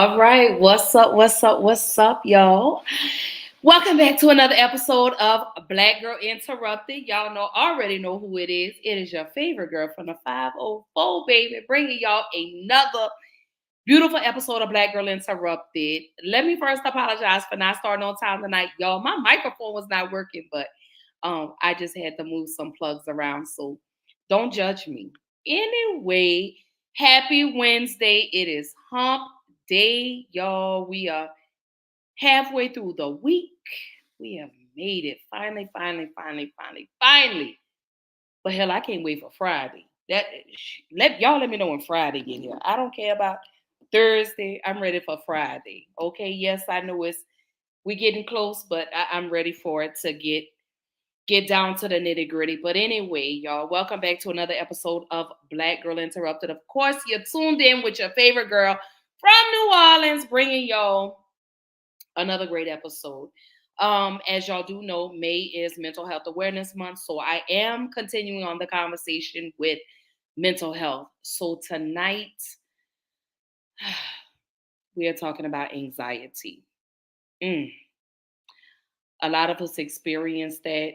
All right, what's up? What's up? What's up, y'all? Welcome back to another episode of Black Girl Interrupted. Y'all already know who it is. It is your favorite girl from the 504, baby, bringing y'all another beautiful episode of Black Girl Interrupted. Let me first apologize for not starting on time tonight, y'all. My microphone was not working, but I just had to move some plugs around, so don't judge me. Anyway, happy Wednesday. It is hump day, y'all. We are halfway through the week. We have made it. Finally. But hell, I can't wait for Friday. Let me know when Friday get here. I don't care about Thursday. I'm ready for Friday. Okay, yes, I know we getting close, but I'm ready for it to get down to the nitty gritty. But anyway, y'all, welcome back to another episode of Black Girl Interrupted. Of course, you're tuned in with your favorite girl from New Orleans, bringing y'all another great episode. As y'all do know, May is Mental Health Awareness Month, so I am continuing on the conversation with mental health. So tonight, we are talking about anxiety. Mm. A lot of us experience that.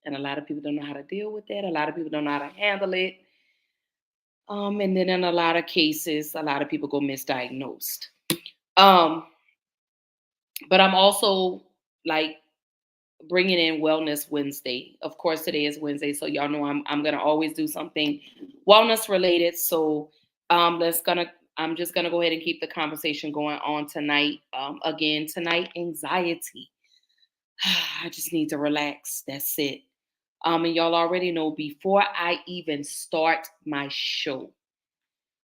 And a lot of people don't know how to deal with that. A lot of people don't know how to handle it. And then in a lot of cases, a lot of people go misdiagnosed. Um, but I'm also like bringing in Wellness Wednesday. Of course, today is Wednesday, so y'all know I'm gonna always do something wellness related. So I'm just gonna go ahead and keep the conversation going on tonight. Again, tonight, anxiety. I just need to relax. That's it. And y'all already know before I even start my show,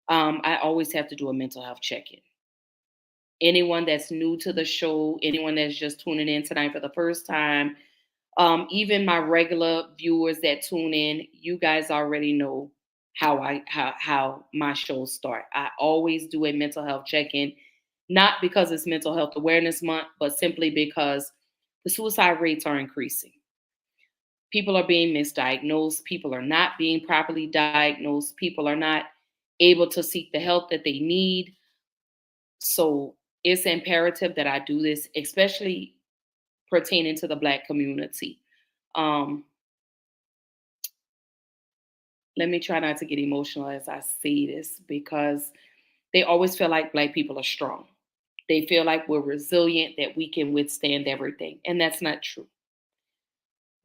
I always have to do a mental health check-in. Anyone that's new to the show, anyone that's just tuning in tonight for the first time, even my regular viewers that tune in, you guys already know how my shows start. I always do a mental health check-in, not because it's Mental Health Awareness Month, but simply because the suicide rates are increasing. People are being misdiagnosed. People are not being properly diagnosed. People are not able to seek the help that they need. So it's imperative that I do this, especially pertaining to the Black community. Um, Let me try not to get emotional as I say this because they always feel like Black people are strong. They feel like we're resilient, that we can withstand everything. And that's not true.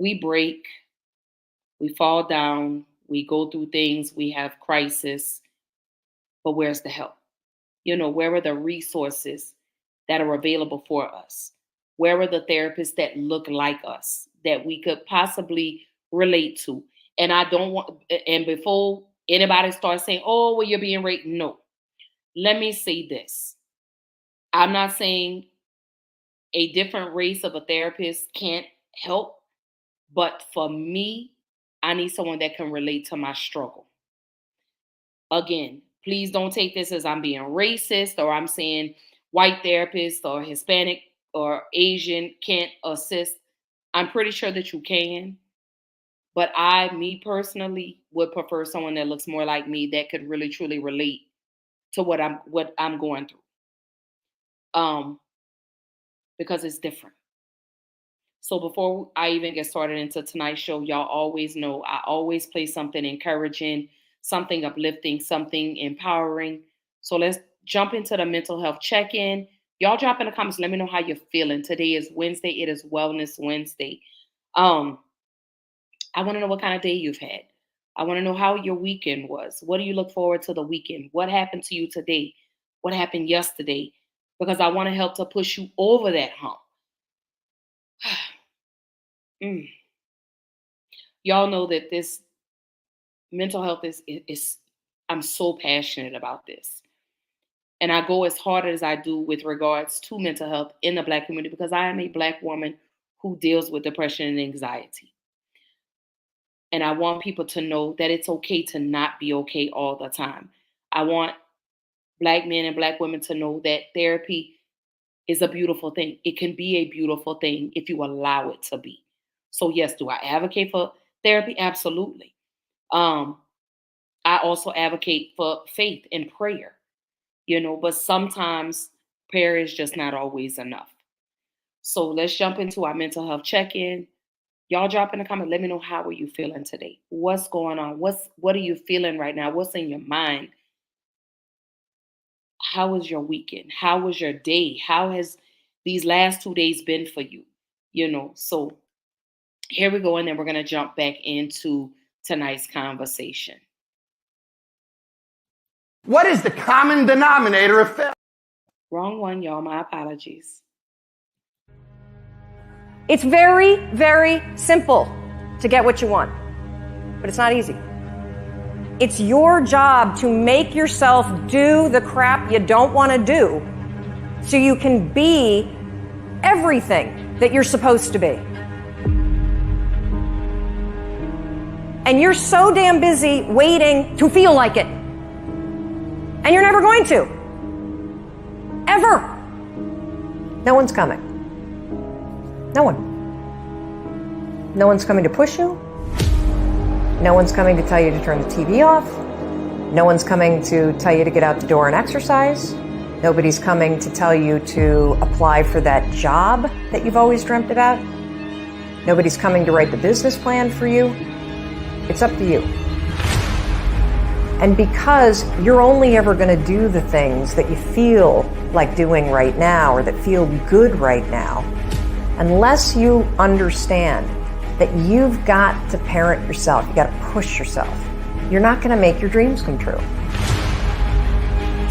We break, we fall down, we go through things, we have crisis, but where's the help? Where are the resources that are available for us? Where are the therapists that look like us that we could possibly relate to? And I don't want, and before anybody starts saying, oh, well, you're being raped, no. Let me say this. I'm not saying a different race of a therapist can't help, but for me, I need someone that can relate to my struggle. Again, please don't take this as I'm being racist or I'm saying white therapists or Hispanic or Asian can't assist. I'm pretty sure that you can, but me personally, would prefer someone that looks more like me that could really truly relate to what I'm going through. Um, because it's different. So before I even get started into tonight's show, y'all always know I always play something encouraging, something uplifting, something empowering. So let's jump into the mental health check-in. Y'all drop in the comments. Let me know how you're feeling. Today is Wednesday. It is Wellness Wednesday. Um, I want to know what kind of day you've had. I want to know how your weekend was. What do you look forward to the weekend? What happened to you today? What happened yesterday? Because I want to help to push you over that hump. Mm. Y'all know that this mental health is I'm so passionate about this. And I go as hard as I do with regards to mental health in the Black community because I am a Black woman who deals with depression and anxiety. And I want people to know that it's okay to not be okay all the time. I want Black men and Black women to know that therapy is a beautiful thing. It can be a beautiful thing if you allow it to be. So yes, do I advocate for therapy? Absolutely. Um, I also advocate for faith and prayer, but sometimes prayer is just not always enough. So let's jump into our mental health check-in. Y'all drop in the comment. Let me know, how are you feeling today? What's going on? What are you feeling right now? What's in your mind? How was your weekend? How was your day? How has these last 2 days been for you? So here we go, and then we're gonna jump back into tonight's conversation. What is the common denominator of failure? Wrong one, y'all. My apologies. It's very, very simple to get what you want, but it's not easy. It's your job to make yourself do the crap you don't want to do so you can be everything that you're supposed to be. And you're so damn busy waiting to feel like it. And you're never going to. Ever. No one's coming. No one. No one's coming to push you. No one's coming to tell you to turn the TV off. No one's coming to tell you to get out the door and exercise. Nobody's coming to tell you to apply for that job that you've always dreamt about. Nobody's coming to write the business plan for you. It's up to you. And because you're only ever going to do the things that you feel like doing right now or that feel good right now, unless you understand that you've got to parent yourself, you got to push yourself, you're not going to make your dreams come true.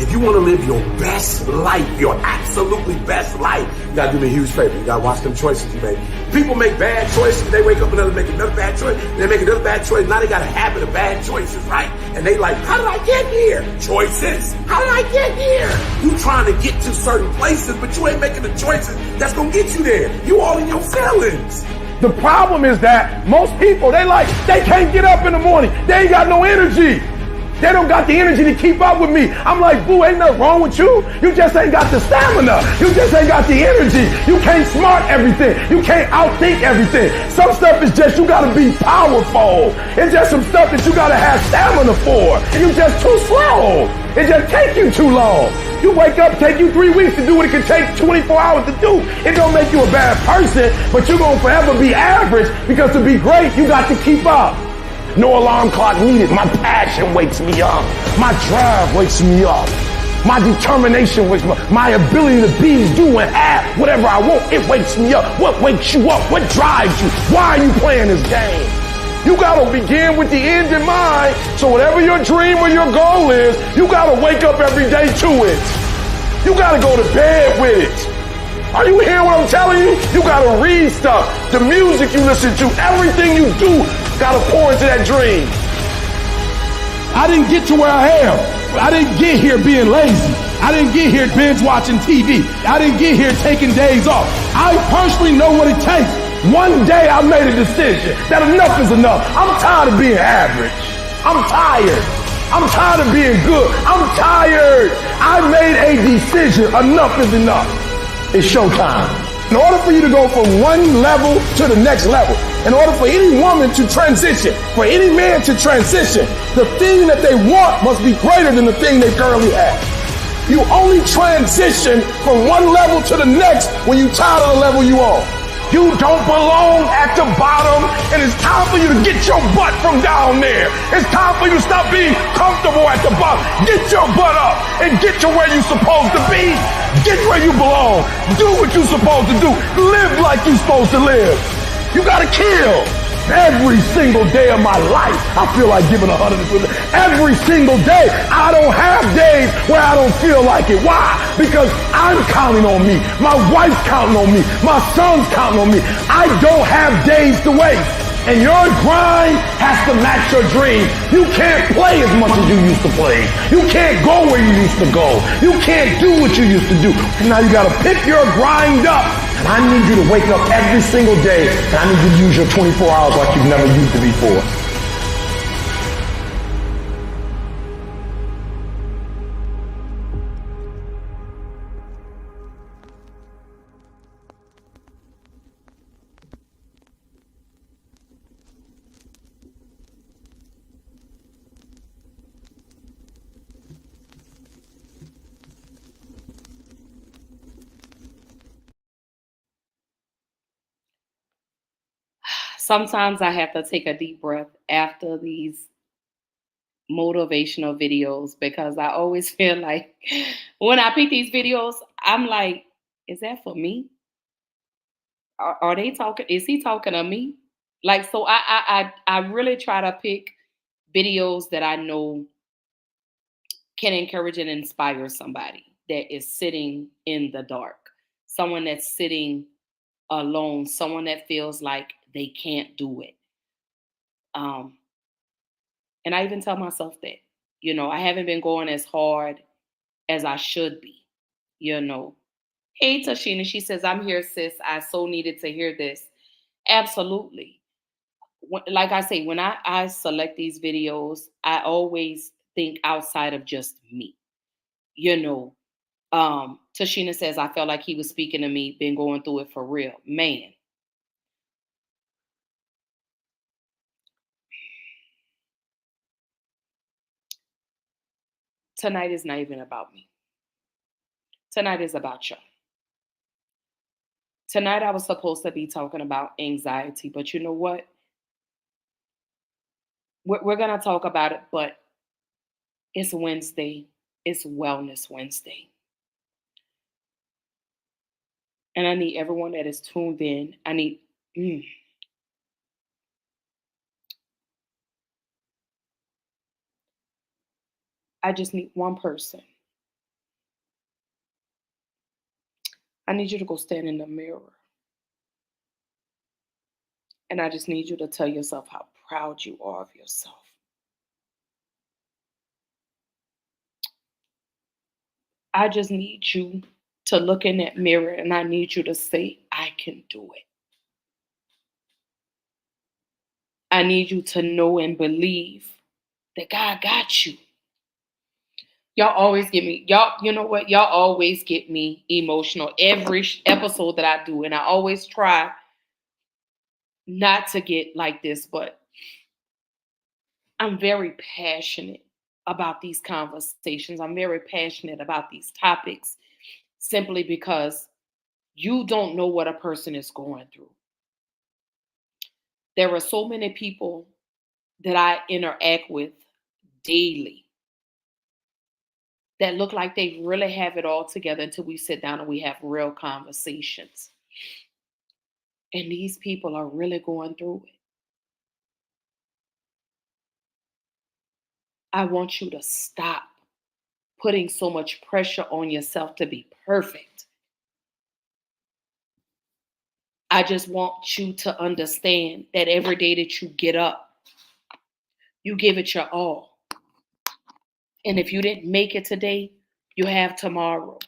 If you want to live your best life, your absolutely best life, you got to do me a huge favor. You got to watch them choices you make. People make bad choices. They wake up and they make another bad choice. They make another bad choice. Now they got a habit of bad choices, right? And they like, how did I get here? Choices. How did I get here? You trying to get to certain places, but you ain't making the choices that's going to get you there. You all in your feelings. The problem is that most people, they can't get up in the morning. They ain't got no energy. They don't got the energy to keep up with me. I'm like, boo, ain't nothing wrong with you. You just ain't got the stamina. You just ain't got the energy. You can't smart everything. You can't outthink everything. Some stuff is just, you gotta be powerful. It's just some stuff that you gotta have stamina for. And you just too slow. It just take you too long. You wake up, take you 3 weeks to do what it can take 24 hours to do. It don't make you a bad person, but you're gonna forever be average because to be great, you got to keep up. No alarm clock needed. My passion wakes me up. My drive wakes me up. My determination wakes me up. My ability to be, do, and have whatever I want, it wakes me up. What wakes you up? What drives you? Why are you playing this game? You gotta begin with the end in mind. So whatever your dream or your goal is, you gotta wake up every day to it. You gotta go to bed with it. Are you hearing what I'm telling you? You gotta read stuff. The music you listen to, everything you do, gotta pour into that dream. I didn't get to where I am. I didn't get here being lazy. I didn't get here binge watching TV. I didn't get here taking days off. I personally know what it takes. One day I made a decision that enough is enough. I'm tired of being average. I'm tired. I'm tired of being good. I'm tired. I made a decision. Enough is enough. It's showtime. In order for you to go from one level to the next level, in order for any woman to transition, for any man to transition, the thing that they want must be greater than the thing they currently have. You only transition from one level to the next when you're tired of the level you on. You don't belong at the bottom, and it's time for you to get your butt from down there. It's time for you to stop being comfortable at the bottom. Get your butt up and get to where you're supposed to be. Get where you belong. Do what you're supposed to do. Live like you're supposed to live. You gotta kill. Every single day of my life, I feel like giving 100%. Every single day. I don't have days where I don't feel like it. Why? Because I'm counting on me. My wife's counting on me. My son's counting on me. I don't have days to waste. And your grind has to match your dream. You can't play as much as you used to play. You can't go where you used to go. You can't do what you used to do. And now you gotta pick your grind up. And I need you to wake up every single day, and I need you to use your 24 hours like you've never used it before. Sometimes I have to take a deep breath after these motivational videos because I always feel like when I pick these videos, I'm like, is that for me? Are they talking? Is he talking to me? Like, so I really try to pick videos that I know can encourage and inspire somebody that is sitting in the dark, someone that's sitting alone, someone that feels like they can't do it. Um, and I even tell myself that, I haven't been going as hard as I should be, you know. Hey, Tashina, she says, I'm here, sis. I so needed to hear this. Absolutely. Like I say, when I select these videos, I always think outside of just me, you know. Tashina says, I felt like he was speaking to me, been going through it for real. Man, tonight is not even about me. Tonight is about y'all. Tonight I was supposed to be talking about anxiety, but you know what? We're going to talk about it, but it's Wednesday. It's Wellness Wednesday. And I need everyone that is tuned in. I just need one person. I need you to go stand in the mirror. And I just need you to tell yourself how proud you are of yourself. I just need you to look in that mirror and I need you to say, I can do it. I need you to know and believe that God got you. Y'all always get me, you know what? Y'all always get me emotional every episode that I do. And I always try not to get like this, but I'm very passionate about these conversations. I'm very passionate about these topics simply because you don't know what a person is going through. There are so many people that I interact with daily that look like they really have it all together until we sit down and we have real conversations. And these people are really going through it. I want you to stop putting so much pressure on yourself to be perfect. I just want you to understand that every day that you get up, you give it your all. And if you didn't make it today, you have tomorrow.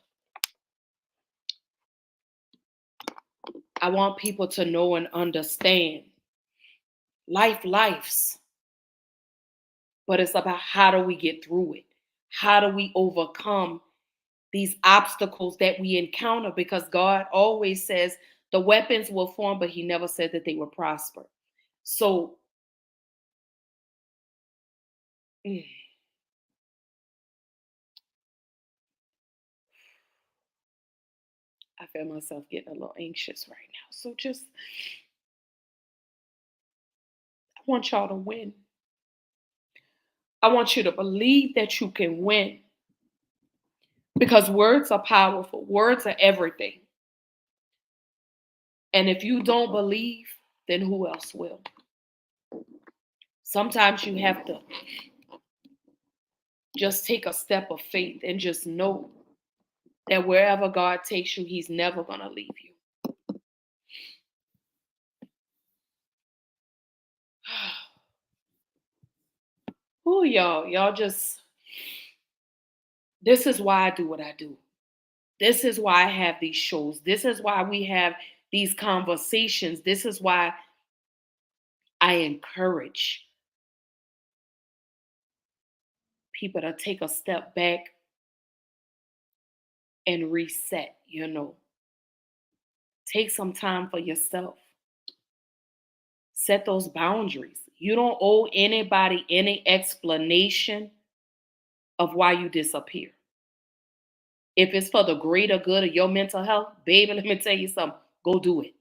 I want people to know and understand life's. But it's about how do we get through it? How do we overcome these obstacles that we encounter? Because God always says the weapons will form, but he never said that they will prosper. So I feel myself getting a little anxious right now. So I want y'all to win. I want you to believe that you can win because words are powerful. Words are everything. And if you don't believe, then who else will? Sometimes you have to just take a step of faith and just know that wherever God takes you, he's never going to leave you. Oh, y'all just, this is why I do what I do. This is why I have these shows. This is why we have these conversations. This is why I encourage people to take a step back and reset, Take some time for yourself. Set those boundaries. You don't owe anybody any explanation of why you disappear. If it's for the greater good of your mental health, baby, let me tell you something. Go do it.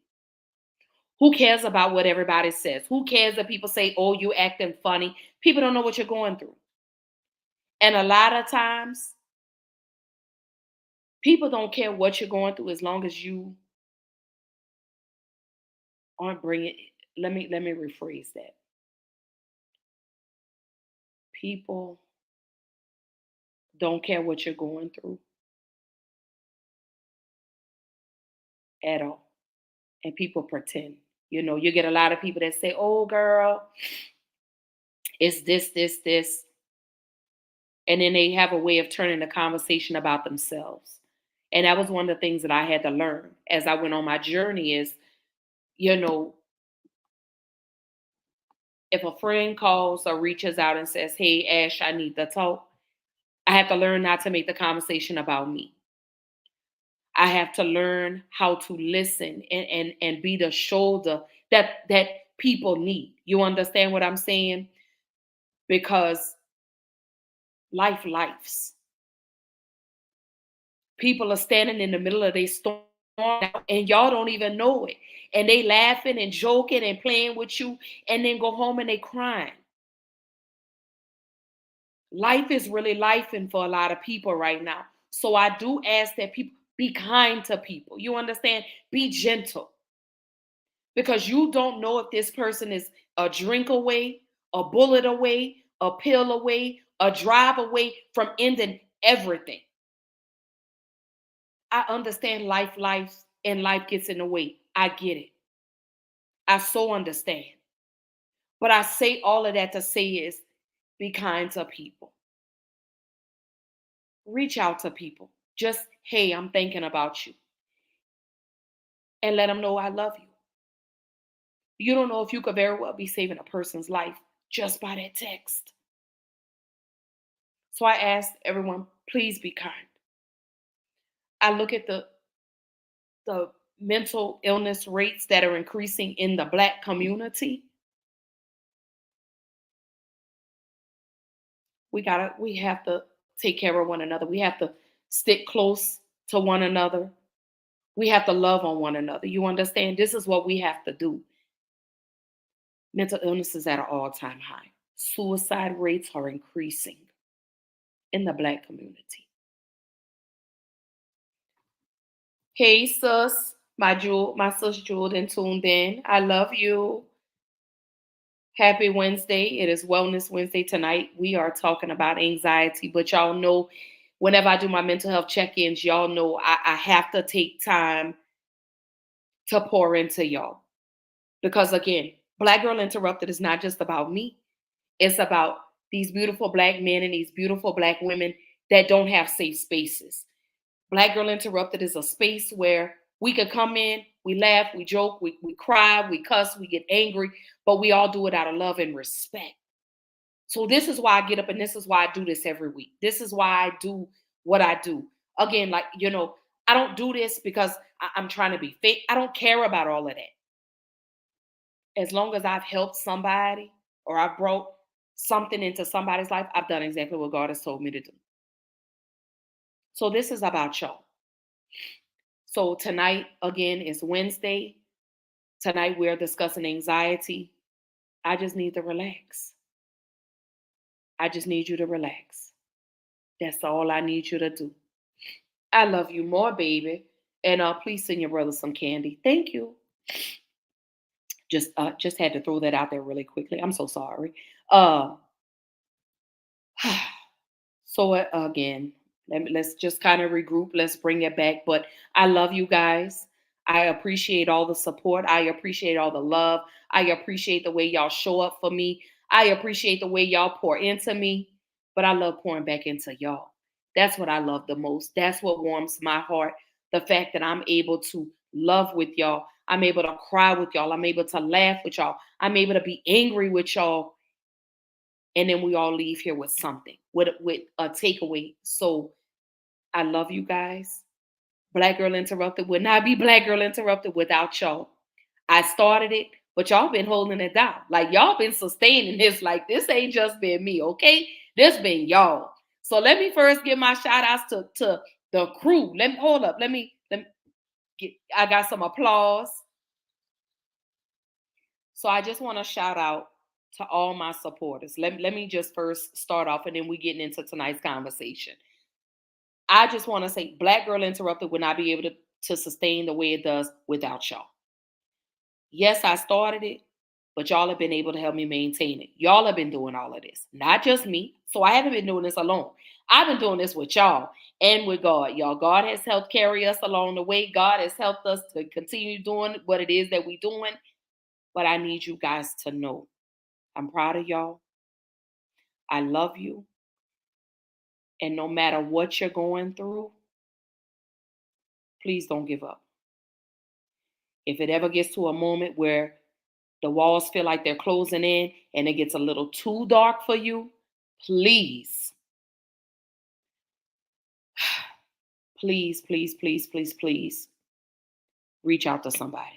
Who cares about what everybody says? Who cares that people say, oh, you acting funny? People don't know what you're going through. And a lot of times, people don't care what you're going through as long as you aren't bringing. Let me rephrase that. People don't care what you're going through at all. And people pretend. You know, you get a lot of people that say, oh, girl, it's this, this, this. And then they have a way of turning the conversation about themselves. And that was one of the things that I had to learn as I went on my journey is, you know, if a friend calls or reaches out and says, hey, Ash, I need to talk, I have to learn not to make the conversation about me. I have to learn how to listen and be the shoulder that people need. You understand what I'm saying? Because lives. People are standing in the middle of their storm and y'all don't even know it. And they laughing and joking and playing with you and then go home and they crying. Life is really lifing for a lot of people right now. So I do ask that people be kind to people. You understand? Be gentle. Because you don't know if this person is a drink away, a bullet away, a pill away, a drive away from ending everything. I understand life, and life gets in the way. I get it. I so understand. But I say all of that to say is be kind to people. Reach out to people. Just, hey, I'm thinking about you. And let them know I love you. You don't know if you could very well be saving a person's life just by that text. So I ask everyone, please be kind. I look at the mental illness rates that are increasing in the Black community. We have to take care of one another. We have to stick close to one another. We have to love on one another. You understand? This is what we have to do. Mental illness is at an all-time high. Suicide rates are increasing in the Black community. Hey, sis, my sis Jewel and tuned in. I love you. Happy Wednesday. It is Wellness Wednesday tonight. We are talking about anxiety, but y'all know whenever I do my mental health check-ins, y'all know I have to take time to pour into y'all. Because again, Black Girl Interrupted is not just about me. It's about these beautiful Black men and these beautiful Black women that don't have safe spaces. Black Girl Interrupted is a space where we could come in, we laugh, we joke, we cry, we cuss, we get angry, but we all do it out of love and respect. So this is why I get up and this is why I do this every week. This is why I do what I do. Again, like, you know, I don't do this because I'm trying to be fake. I don't care about all of that. As long as I've helped somebody or I've brought something into somebody's life, I've done exactly what God has told me to do. So this is about y'all. So tonight, again, is Wednesday. Tonight, we're discussing anxiety. I just need to relax. I just need you to relax. That's all I need you to do. I love you more, baby. And please send your brother some candy. Thank you. Just had to throw that out there really quickly. I'm so sorry. So again, let's just kind of regroup. Let's bring it back. But I love you guys. I appreciate all the support. I appreciate all the love. I appreciate the way y'all show up for me. I appreciate the way y'all pour into me. But I love pouring back into y'all. That's what I love the most. That's what warms my heart. The fact that I'm able to love with y'all. I'm able to cry with y'all. I'm able to laugh with y'all. I'm able to be angry with y'all. And then we all leave here with something, with a takeaway. So I love you guys. Black Girl Interrupted would not be Black Girl Interrupted without y'all. I started it, but y'all been holding it down. Like y'all been sustaining this. Like this ain't just been me, okay? This been y'all. So let me first give my shout outs to the crew. Let me get, I got some applause. So I just want to shout out to all my supporters. Let me just first start off and then we getting into tonight's conversation. I just want to say Black Girl Interrupted would not be able to sustain the way it does without y'all. Yes, I started it, but y'all have been able to help me maintain it. Y'all have been doing all of this, not just me. So I haven't been doing this alone. I've been doing this with y'all and with God. Y'all, God has helped carry us along the way. God has helped us to continue doing what it is that we're doing. But I need you guys to know I'm proud of y'all. I love you. And no matter what you're going through, please don't give up. If it ever gets to a moment where the walls feel like they're closing in and it gets a little too dark for you, please, please, please, please, please, please reach out to somebody.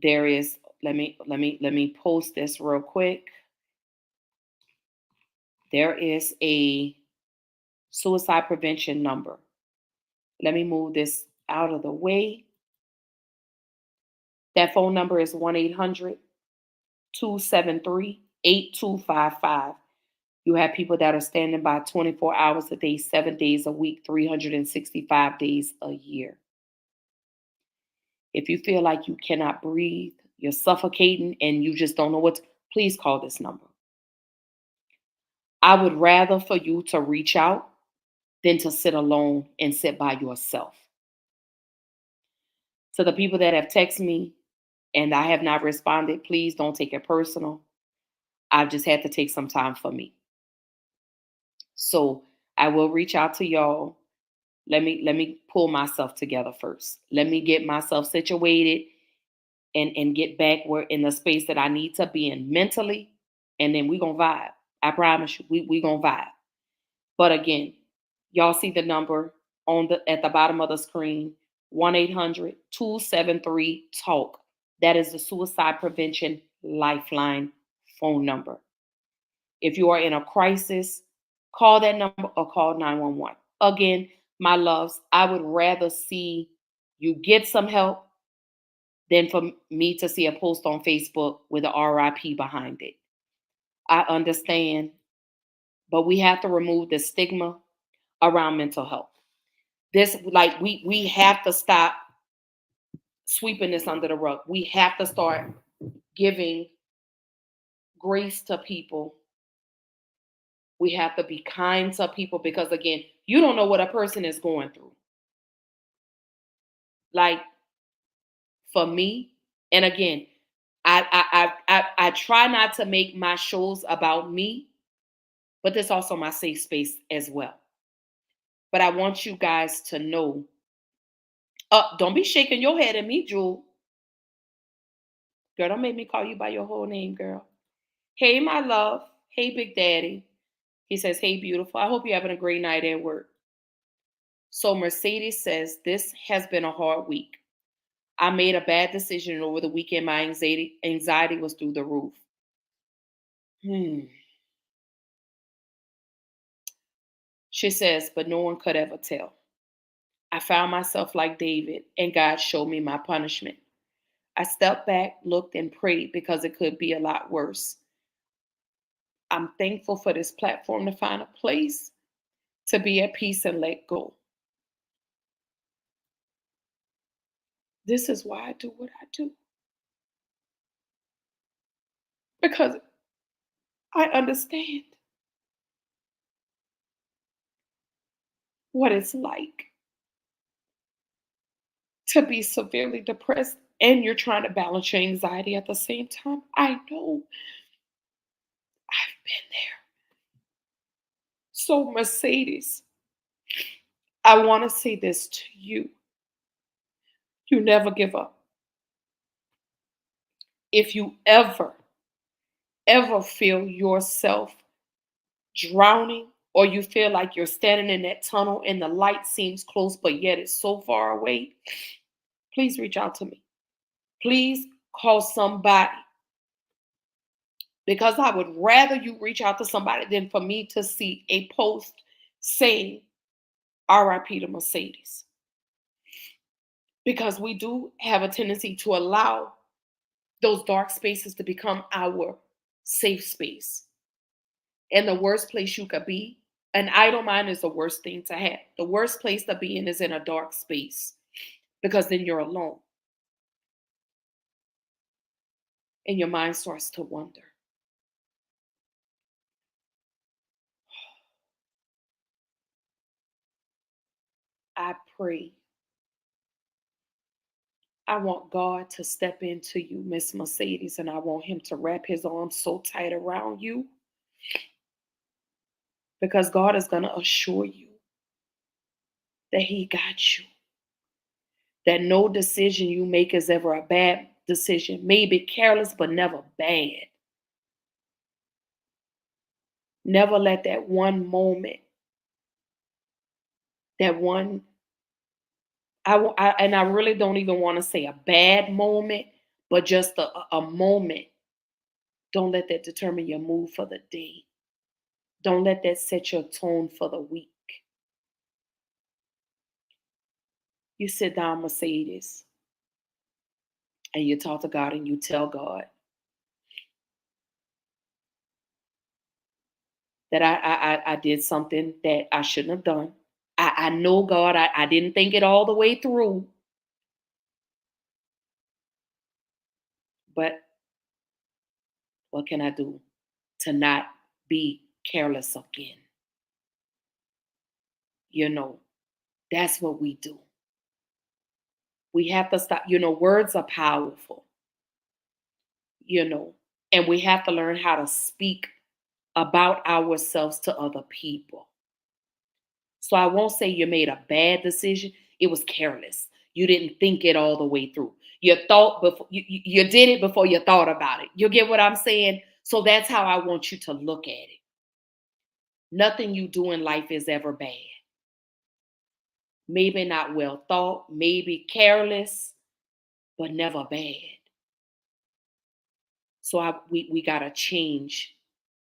There is, let me post this real quick. There is a suicide prevention number. Let me move this out of the way. That phone number is 1-800-273-8255. You have people that are standing by 24 hours a day, 7 days a week, 365 days a year. If you feel like you cannot breathe, you're suffocating, and you just don't know what to, please call this number. I would rather for you to reach out than to sit alone and sit by yourself. To the people that have texted me and I have not responded, please don't take it personal. I've just had to take some time for me. So I will reach out to y'all. Let me pull myself together first. Let me get myself situated and get back where in the space that I need to be in mentally. And then we're going to vibe. I promise you, we going to vibe. But again, y'all see the number at the bottom of the screen, 1-800-273-TALK. That is the Suicide Prevention Lifeline phone number. If you are in a crisis, call that number or call 911. Again, my loves, I would rather see you get some help than for me to see a post on Facebook with a RIP behind it. I understand, but we have to remove the stigma around mental health. This, like, we have to stop sweeping this under the rug. We have to start giving grace to people. We have to be kind to people because, again, you don't know what a person is going through. Like, for me, and again, I try not to make my shows about me, but this is also my safe space as well. But I want you guys to know, don't be shaking your head at me, Jewel. Girl, don't make me call you by your whole name, girl. Hey, my love. Hey, Big Daddy. He says, hey, beautiful. I hope you're having a great night at work. So Mercedes says, this has been a hard week. I made a bad decision over the weekend. My anxiety was through the roof. She says, but no one could ever tell. I found myself like David, and God showed me my punishment. I stepped back, looked, and prayed because it could be a lot worse. I'm thankful for this platform to find a place to be at peace and let go. This is why I do what I do. Because I understand what it's like to be severely depressed and you're trying to balance your anxiety at the same time. I know. I've been there. So Mercedes, I want to say this to you. You never give up. If you ever feel yourself drowning, or you feel like you're standing in that tunnel and the light seems close, but yet it's so far away, please reach out to me. Please call somebody. Because I would rather you reach out to somebody than for me to see a post saying RIP to Mercedes. Because we do have a tendency to allow those dark spaces to become our safe space. And the worst place you could be, an idle mind is the worst thing to have. The worst place to be in is in a dark space, because then you're alone. And your mind starts to wonder. I pray. I want God to step into you, Miss Mercedes, and I want him to wrap his arms so tight around you, because God is going to assure you that he got you. That no decision you make is ever a bad decision. Maybe careless, but never bad. Never let that one moment, that one, and I really don't even want to say a bad moment, but just a moment. Don't let that determine your mood for the day. Don't let that set your tone for the week. You sit down, Mercedes, and you talk to God and you tell God that I did something that I shouldn't have done. I know, God, I didn't think it all the way through. But what can I do to not be careless again? You know, that's what we do. We have to stop. You know, words are powerful, you know, and we have to learn how to speak about ourselves to other people. So I won't say you made a bad decision. It was careless. You didn't think it all the way through. You thought before you did it before you thought about it. You get what I'm saying? So that's how I want you to look at it. Nothing you do in life is ever bad. Maybe not well thought, maybe careless, but never bad. So we got to change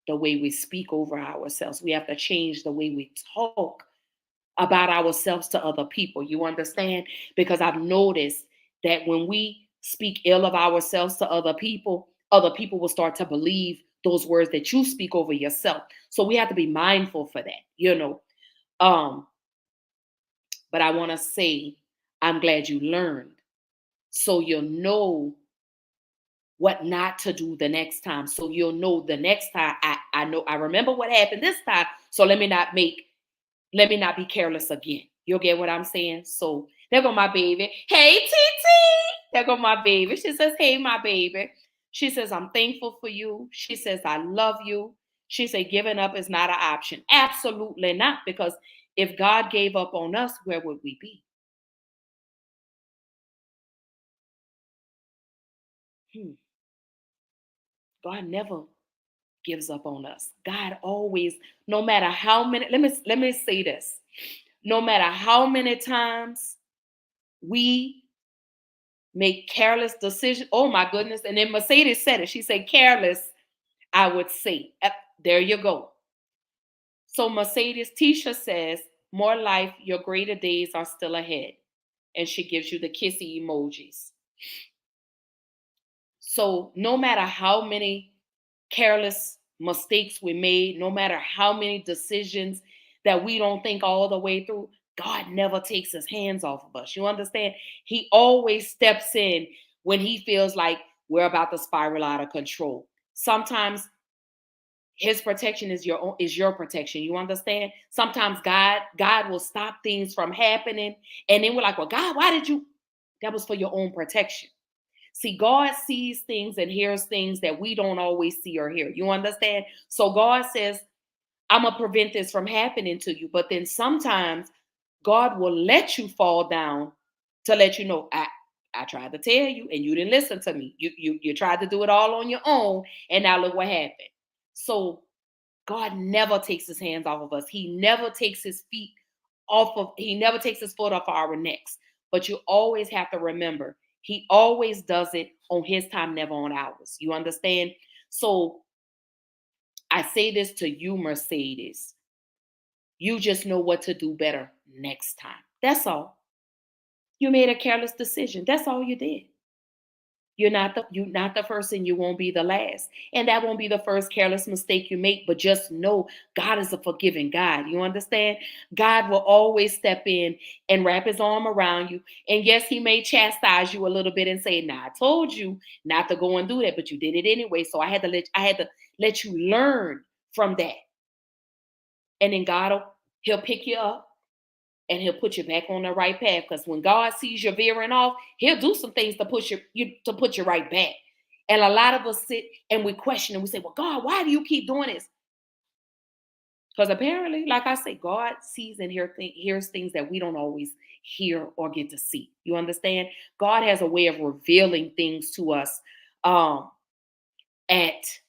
the way we speak over ourselves. We have to change the way we talk about ourselves to other people. You understand? Because I've noticed that when we speak ill of ourselves to other people will start to believe those words that you speak over yourself. So we have to be mindful for that, you know. But I want to say, I'm glad you learned. So you'll know what not to do the next time. So you'll know the next time, I remember what happened this time. So let me not be careless again. You'll get what I'm saying? So there go my baby. Hey, TT. There go my baby. She says, hey, my baby. She says, I'm thankful for you. She says, I love you. She said, giving up is not an option. Absolutely not. Because if God gave up on us, where would we be? God never gives up on us. God always, no matter how many, let me say this. No matter how many times we make careless decisions, oh my goodness. And then Mercedes said it. She said careless, I would say. There you go. So Mercedes, Tisha says, more life, your greater days are still ahead. And she gives you the kissy emojis. So no matter how many careless mistakes we made, no matter how many decisions that we don't think all the way through, God never takes his hands off of us. You understand? He always steps in when he feels like we're about to spiral out of control. Sometimes his protection is your protection. You understand? Sometimes God will stop things from happening. And then we're like, well, God, why did you? That was for your own protection. See, God sees things and hears things that we don't always see or hear. You understand? So God says, I'm going to prevent this from happening to you. But then sometimes God will let you fall down to let you know, I tried to tell you and you didn't listen to me. You tried to do it all on your own. And now look what happened. So God never takes his hands off of us. He never takes his he never takes his foot off our necks. But you always have to remember, he always does it on his time, never on ours. You understand? So I say this to you, Mercedes. You just know what to do better next time. That's all. You made a careless decision. That's all you did. You're not the first and you won't be the last. And that won't be the first careless mistake you make, but just know God is a forgiving God. You understand? God will always step in and wrap his arm around you. And yes, he may chastise you a little bit and say, "Nah, I told you not to go and do that, but you did it anyway." So I had to let you learn from that. And then he'll pick you up and he'll put you back on the right path. Because when God sees you veering off, he'll do some things to put you right back. And a lot of us sit and we question and we say, "Well, God, why do you keep doing this?" Because apparently, like I say, God sees and hears things that we don't always hear or get to see. You understand? God has a way of revealing things to us at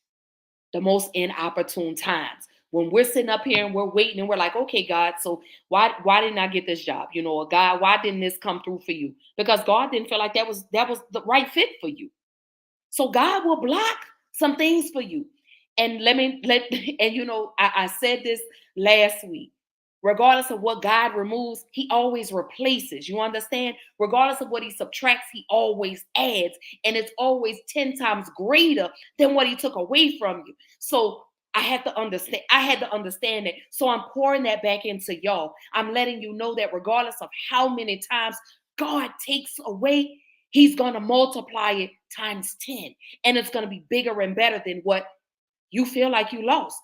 the most inopportune times. When we're sitting up here and we're waiting and we're like, "Okay, God, so why didn't I get this job? Or God, why didn't this come through for you?" Because God didn't feel like that was the right fit for you. So God will block some things for you. And I said this last week. Regardless of what God removes, he always replaces. You understand? Regardless of what he subtracts, he always adds. And it's always 10 times greater than what he took away from you. So I had to understand that. So I'm pouring that back into y'all. I'm letting you know that regardless of how many times God takes away, he's going to multiply it times 10. And it's going to be bigger and better than what you feel like you lost.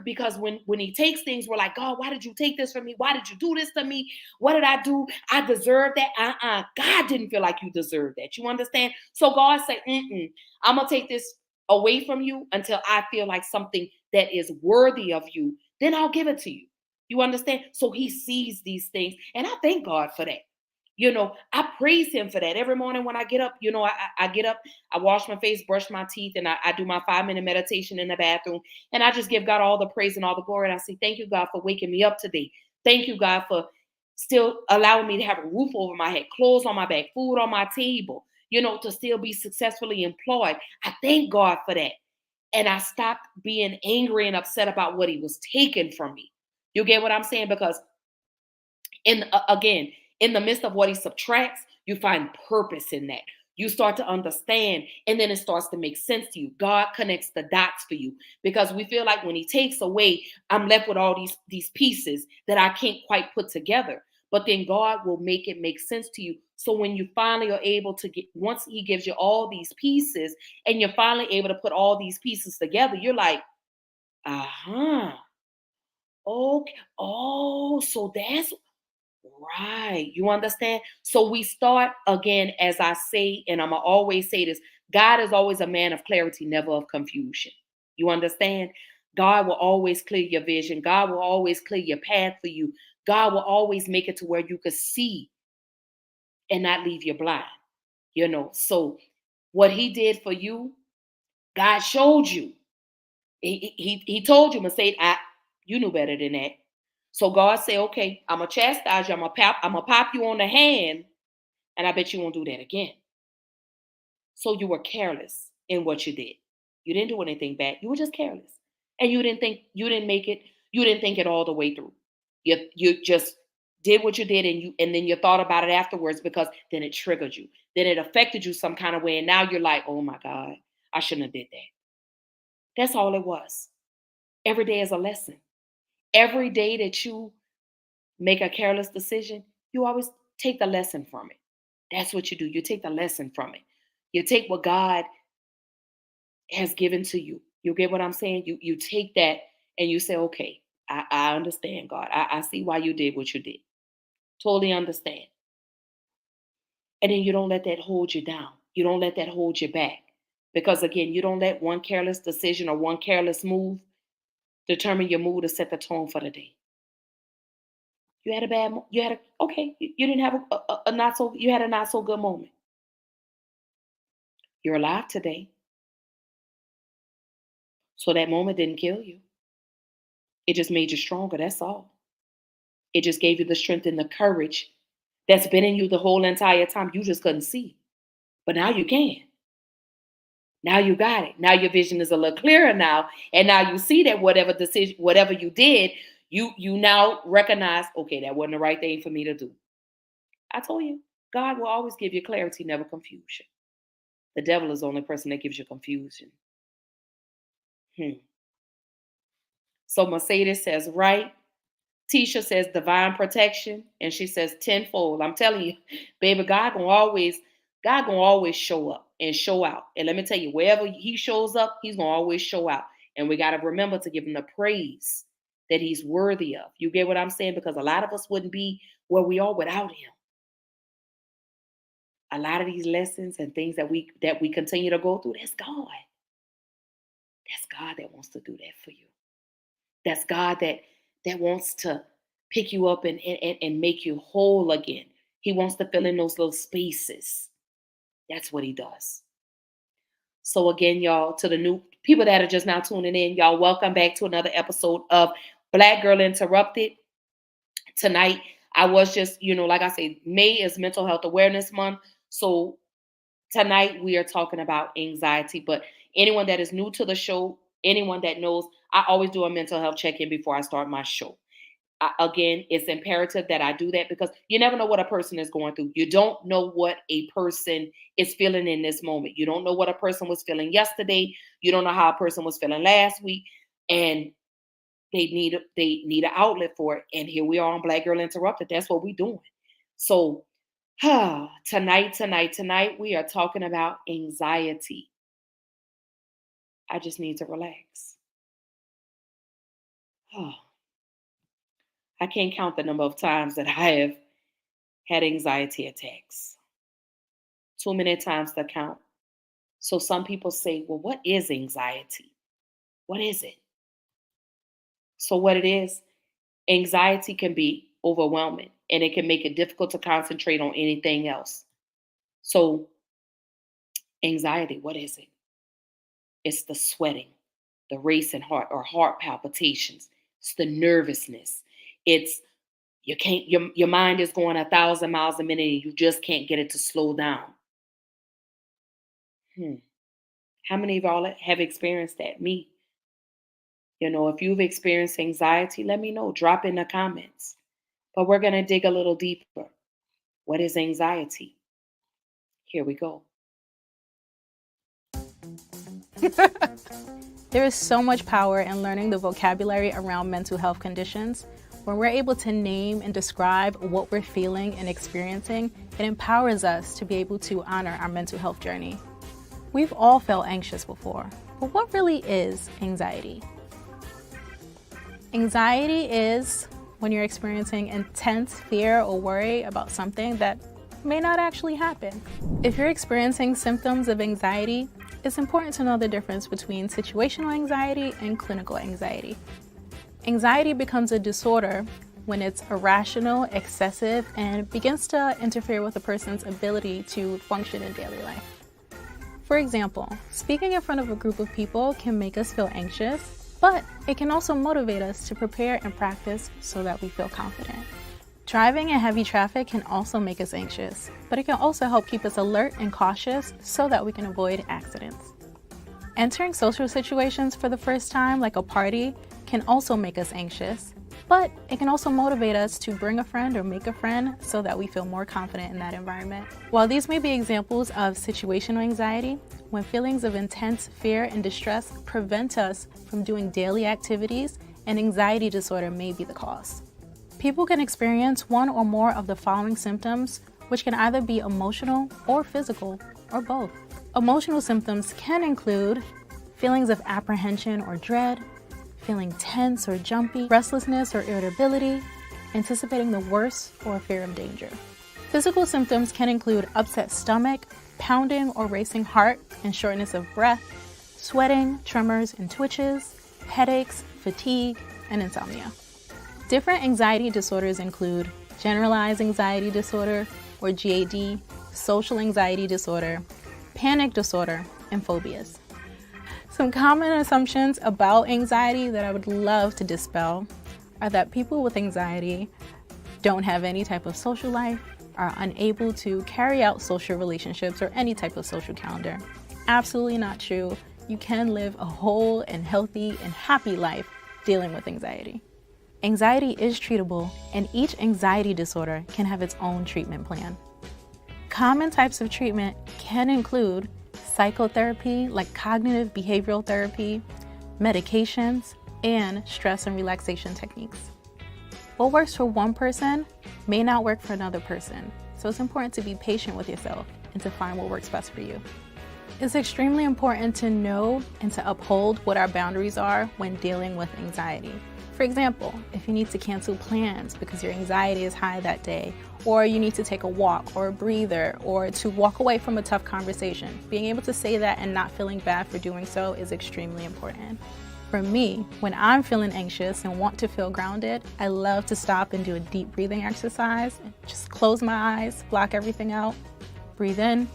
Because when he takes things, we're like, "God, why did you take this from me? Why did you do this to me? What did I do? I deserve that." God didn't feel like you deserve that. You understand? So God said, "I'm going to take this away from you until I feel like something that is worthy of you. Then I'll give it to you." You understand? So he sees these things. And I thank God for that. I praise him for that. Every morning when I get up, I get up, I wash my face, brush my teeth, and I do my 5-minute meditation in the bathroom. And I just give God all the praise and all the glory. And I say, "Thank you, God, for waking me up today. Thank you, God, for still allowing me to have a roof over my head, clothes on my back, food on my table, to still be successfully employed." I thank God for that. And I stopped being angry and upset about what he was taking from me. You get what I'm saying? Because again, in the midst of what he subtracts, you find purpose in that. You start to understand, and then it starts to make sense to you. God connects the dots for you, because we feel like when he takes away, I'm left with all these pieces that I can't quite put together. But then God will make it make sense to you. So when you finally are able to once he gives you all these pieces, and you're finally able to put all these pieces together, you're like, "Uh-huh. Okay. Oh, so that's right." You understand? So we start again, as I say, and I'm going to always say this: God is always a man of clarity, never of confusion. You understand? God will always clear your vision. God will always clear your path for you. God will always make it to where you could see and not leave you blind. So what he did for you, God showed you. He told you, Mercedes, you knew better than that. So God said, "Okay, I'm gonna chastise you. I'm gonna pop you on the hand, and I bet you won't do that again." So you were careless in what you did. You didn't do anything bad. You were just careless, and you didn't make it. You didn't think it all the way through. You just did what you did, and then you thought about it afterwards, because then it triggered you. Then it affected you some kind of way, and now you're like, "Oh my God, I shouldn't have did that." That's all it was. Every day is a lesson. Every day that you make a careless decision, you always take the lesson from it. That's what you do. You take the lesson from it. You take what God has given to you. You get what I'm saying? You take that and you say, "Okay, I understand, God. I see why you did what you did. Totally understand." And then you don't let that hold you down. You don't let that hold you back. Because again, you don't let one careless decision or one careless move determine your mood or set the tone for the day. You had a okay, you didn't have a not so, you had a not so good moment. You're alive today. So that moment didn't kill you. It just made you stronger. That's all. It just gave you the strength and the courage that's been in you the whole entire time. You just couldn't see. But now you can. Now you got it. Now your vision is a little clearer now. And now you see that whatever decision, whatever you did, you now recognize, "Okay, that wasn't the right thing for me to do." I told you, God will always give you clarity, never confusion. The devil is the only person that gives you confusion. So Mercedes says right. Tisha says divine protection, and she says tenfold. I'm telling you, baby, God gonna always show up and show out. And let me tell you, wherever he shows up, he's gonna always show out. And we gotta remember to give him the praise that he's worthy of. You get what I'm saying? Because a lot of us wouldn't be where we are without him. A lot of these lessons and things that we continue to go through, that's God. That's God that wants to do that for you. That's God that wants to pick you up and make you whole again. He wants to fill in those little spaces. That's what he does. So again, y'all, to the new people that are just now tuning in, y'all, welcome back to another episode of Black Girl Interrupted. Tonight, I was just, like I say, May is Mental Health Awareness Month. So tonight we are talking about anxiety. But anyone that is new to the show, anyone that knows, I always do a mental health check-in before I start my show. Again, it's imperative that I do that because you never know what a person is going through. You don't know what a person is feeling in this moment. You don't know what a person was feeling yesterday. You don't know how a person was feeling last week. And they need an outlet for it. And here we are on Black Girl Interrupted. That's what we're doing. So tonight, we are talking about anxiety. I just need to relax. I can't count the number of times that I have had anxiety attacks. Too many times to count. So some people say, well, what is anxiety? What is it? So what it is, anxiety can be overwhelming and it can make it difficult to concentrate on anything else. So anxiety, what is it? It's the sweating, the racing heart or heart palpitations. It's the nervousness. It's your mind is going 1,000 miles a minute and you just can't get it to slow down. How many of y'all have experienced that? Me. If you've experienced anxiety, let me know. Drop in the comments. But we're going to dig a little deeper. What is anxiety? Here we go. There is so much power in learning the vocabulary around mental health conditions. When we're able to name and describe what we're feeling and experiencing, it empowers us to be able to honor our mental health journey. We've all felt anxious before, but what really is anxiety? Anxiety is when you're experiencing intense fear or worry about something that may not actually happen. If you're experiencing symptoms of anxiety, it's important to know the difference between situational anxiety and clinical anxiety. Anxiety becomes a disorder when it's irrational, excessive, and begins to interfere with a person's ability to function in daily life. For example, speaking in front of a group of people can make us feel anxious, but it can also motivate us to prepare and practice so that we feel confident. Driving in heavy traffic can also make us anxious, but it can also help keep us alert and cautious so that we can avoid accidents. Entering social situations for the first time, like a party, can also make us anxious, but it can also motivate us to bring a friend or make a friend so that we feel more confident in that environment. While these may be examples of situational anxiety, when feelings of intense fear and distress prevent us from doing daily activities, an anxiety disorder may be the cause. People can experience one or more of the following symptoms, which can either be emotional or physical, or both. Emotional symptoms can include feelings of apprehension or dread, feeling tense or jumpy, restlessness or irritability, anticipating the worst, or fear of danger. Physical symptoms can include upset stomach, pounding or racing heart and shortness of breath, sweating, tremors and twitches, headaches, fatigue, and insomnia. Different anxiety disorders include generalized anxiety disorder, or GAD, social anxiety disorder, panic disorder, and phobias. Some common assumptions about anxiety that I would love to dispel are that people with anxiety don't have any type of social life, are unable to carry out social relationships or any type of social calendar. Absolutely not true. You can live a whole and healthy and happy life dealing with anxiety. Anxiety is treatable, and each anxiety disorder can have its own treatment plan. Common types of treatment can include psychotherapy like cognitive behavioral therapy, medications, and stress and relaxation techniques. What works for one person may not work for another person, so it's important to be patient with yourself and to find what works best for you. It's extremely important to know and to uphold what our boundaries are when dealing with anxiety. For example, if you need to cancel plans because your anxiety is high that day, or you need to take a walk or a breather, or to walk away from a tough conversation, being able to say that and not feeling bad for doing so is extremely important. For me, when I'm feeling anxious and want to feel grounded, I love to stop and do a deep breathing exercise. Just close my eyes, block everything out, breathe in,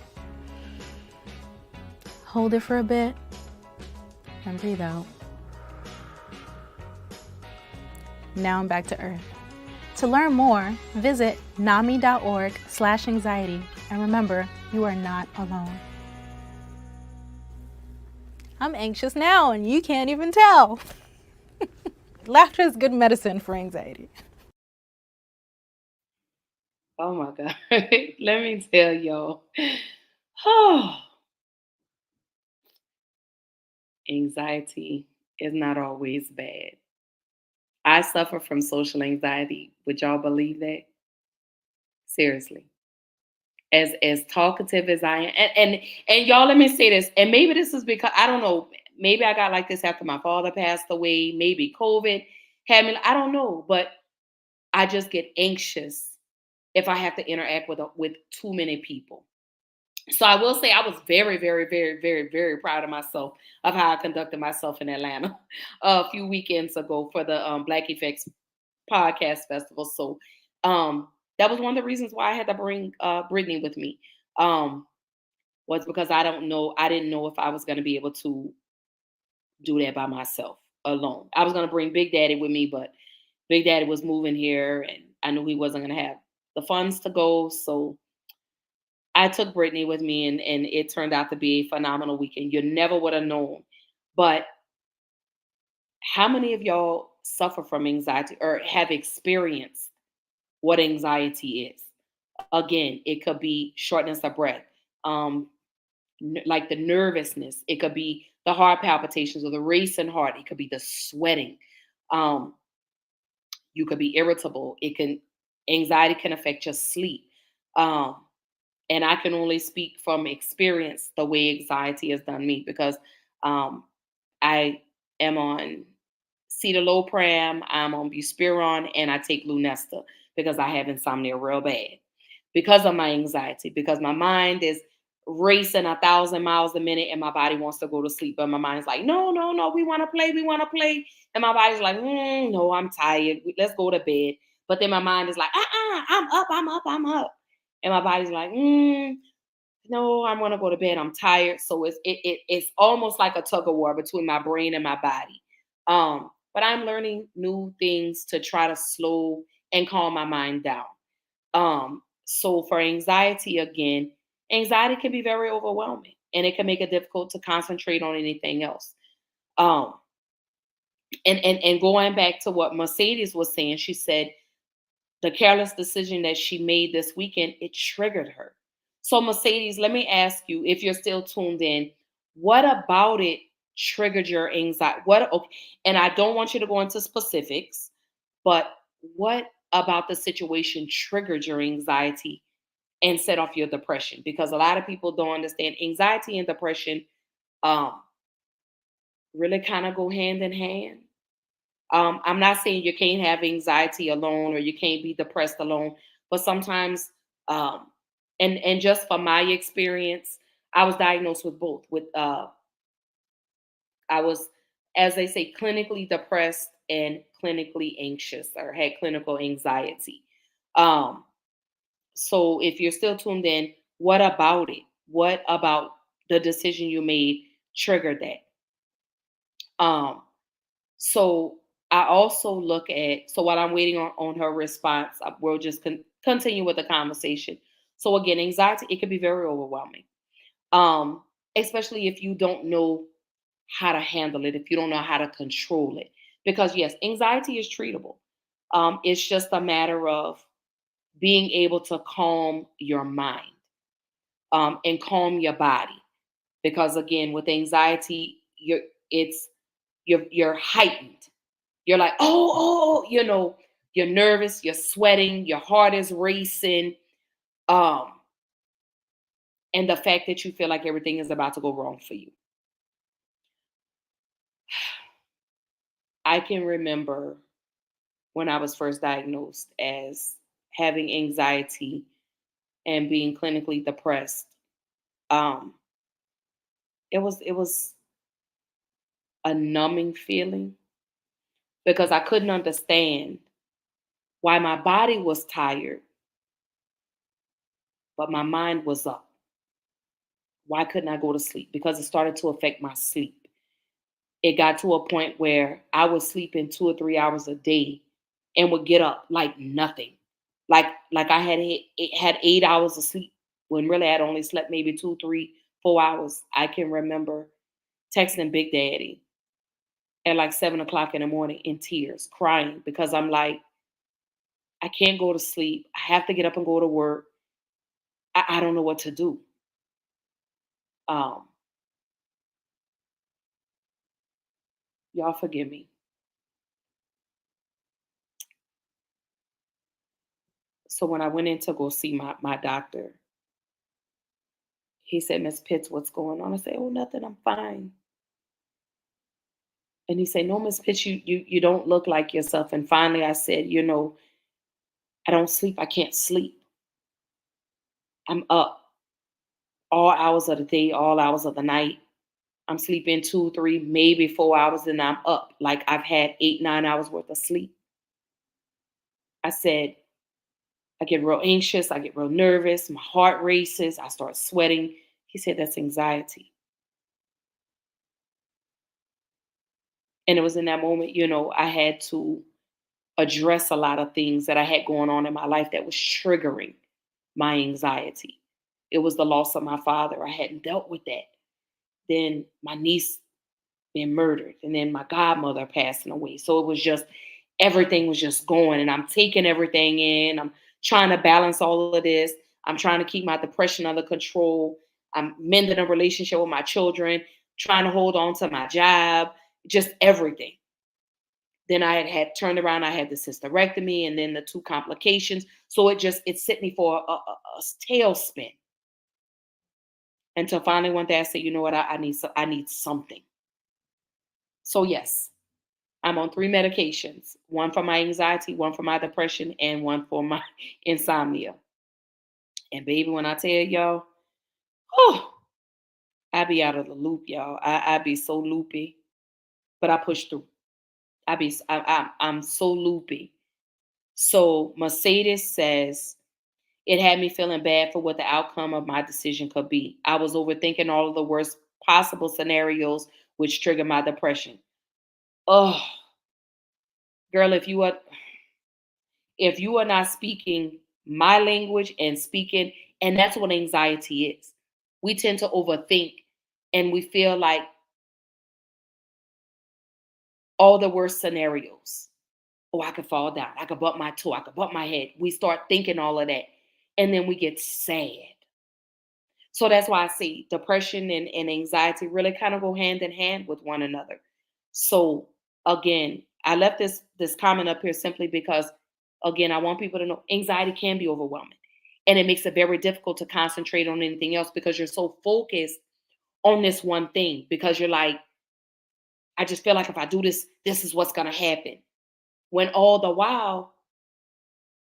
hold it for a bit, and breathe out. Now I'm back to earth. To learn more, visit nami.org/anxiety. And remember, you are not alone. I'm anxious now, and you can't even tell. Laughter is good medicine for anxiety. Oh my God. Let me tell y'all. Oh, anxiety is not always bad. I suffer from social anxiety. Would y'all believe that? Seriously. As talkative as I am. And y'all, let me say this. And maybe this is because I don't know. Maybe I got like this after my father passed away. Maybe COVID had me. I don't know, but I just get anxious if I have to interact with too many people. So I will say I was very, very, very, very, very proud of myself of how I conducted myself in Atlanta a few weekends ago for the Black Effects Podcast Festival. So that was one of the reasons why I had to bring Brittany with me. Was because I didn't know if I was going to be able to do that by myself alone. I was going to bring Big Daddy with me, but Big Daddy was moving here and I knew he wasn't going to have the funds to go. So I took Brittany with me and it turned out to be a phenomenal weekend. You never would have known. But how many of y'all suffer from anxiety or have experienced what anxiety is? Again, it could be shortness of breath, like the nervousness. It could be the heart palpitations or the racing heart. It could be the sweating. You could be irritable. Anxiety can affect your sleep. And I can only speak from experience the way anxiety has done me because I am on Citalopram, I'm on Buspirone, and I take Lunesta because I have insomnia real bad because of my anxiety, because my mind is racing 1,000 miles a minute and my body wants to go to sleep. But my mind's like, no, we want to play. And my body's like, no, I'm tired. Let's go to bed. But then my mind is like, I'm up. And my body's like, no, I'm gonna go to bed. I'm tired. So it's almost like a tug of war between my brain and my body. But I'm learning new things to try to slow and calm my mind down. So for anxiety, again, anxiety can be very overwhelming and it can make it difficult to concentrate on anything else. And going back to what Mercedes was saying, she said the careless decision that she made this weekend, it triggered her. So Mercedes, let me ask you, if you're still tuned in, what about it triggered your anxiety? And I don't want you to go into specifics, but what about the situation triggered your anxiety and set off your depression? Because a lot of people don't understand anxiety and depression really kind of go hand in hand. I'm not saying you can't have anxiety alone or you can't be depressed alone, but sometimes, and just from my experience, I was diagnosed with both. I was, as they say, clinically depressed and clinically anxious, or had clinical anxiety. So if you're still tuned in, what about it? What about the decision you made triggered that? So I also look at, so while I'm waiting on her response, we'll just continue with the conversation. So again, anxiety, it can be very overwhelming, especially if you don't know how to handle it, if you don't know how to control it. Because yes, anxiety is treatable. It's just a matter of being able to calm your mind and calm your body. Because again, with anxiety, you're heightened. You're like, you're nervous, you're sweating, your heart is racing. Um, and the fact that you feel like everything is about to go wrong for you. I can remember when I was first diagnosed as having anxiety and being clinically depressed. Um, it was a numbing feeling because I couldn't understand why my body was tired, but my mind was up. Why couldn't I go to sleep? Because it started to affect my sleep. It got to a point where I was sleeping 2 or 3 hours a day and would get up like nothing. Like I had 8 hours of sleep when really I'd only slept maybe 2, 3, 4 hours. I can remember texting Big Daddy at like 7 o'clock in the morning in tears, crying because I'm like, I can't go to sleep. I have to get up and go to work. I don't know what to do. Um, y'all forgive me. So when I went in to go see my doctor, he said, Miss Pitts, what's going on? I said, oh, nothing, I'm fine. And he said, no, Miss Pitts, you don't look like yourself. And finally I said, I don't sleep. I can't sleep. I'm up all hours of the day, all hours of the night. I'm sleeping 2, 3, maybe 4 hours, and I'm up. Like I've had 8, 9 hours worth of sleep. I said, I get real anxious. I get real nervous. My heart races. I start sweating. He said, that's anxiety. And it was in that moment, I had to address a lot of things that I had going on in my life that was triggering my anxiety. It was the loss of my father. I hadn't dealt with that. Then my niece being murdered, and then my godmother passing away. So it was just, everything was just going, and I'm taking everything in. I'm trying to balance all of this. I'm trying to keep my depression under control. I'm mending a relationship with my children, trying to hold on to my job, just everything. Then I had turned around, I had the hysterectomy and then the 2 complications. So it set me for a tailspin. Until finally one day I said, you know what, I need something. So yes, I'm on 3 medications, one for my anxiety, one for my depression, and one for my insomnia. And baby, when I tell y'all, oh, I be out of the loop, y'all. I be so loopy, but I push through. I'm so loopy. So Mercedes says, it had me feeling bad for what the outcome of my decision could be. I was overthinking all of the worst possible scenarios, which triggered my depression. Oh, girl, if you are not speaking my language and speaking, and that's what anxiety is. We tend to overthink and we feel like all the worst scenarios. Oh, I could fall down. I could bump my toe. I could bump my head. We start thinking all of that. And then we get sad. So that's why I say depression and anxiety really kind of go hand in hand with one another. So again, I left this comment up here simply because, again, I want people to know anxiety can be overwhelming. And it makes it very difficult to concentrate on anything else because you're so focused on this one thing. Because you're like, I just feel like if I do this, this is what's going to happen. When all the while,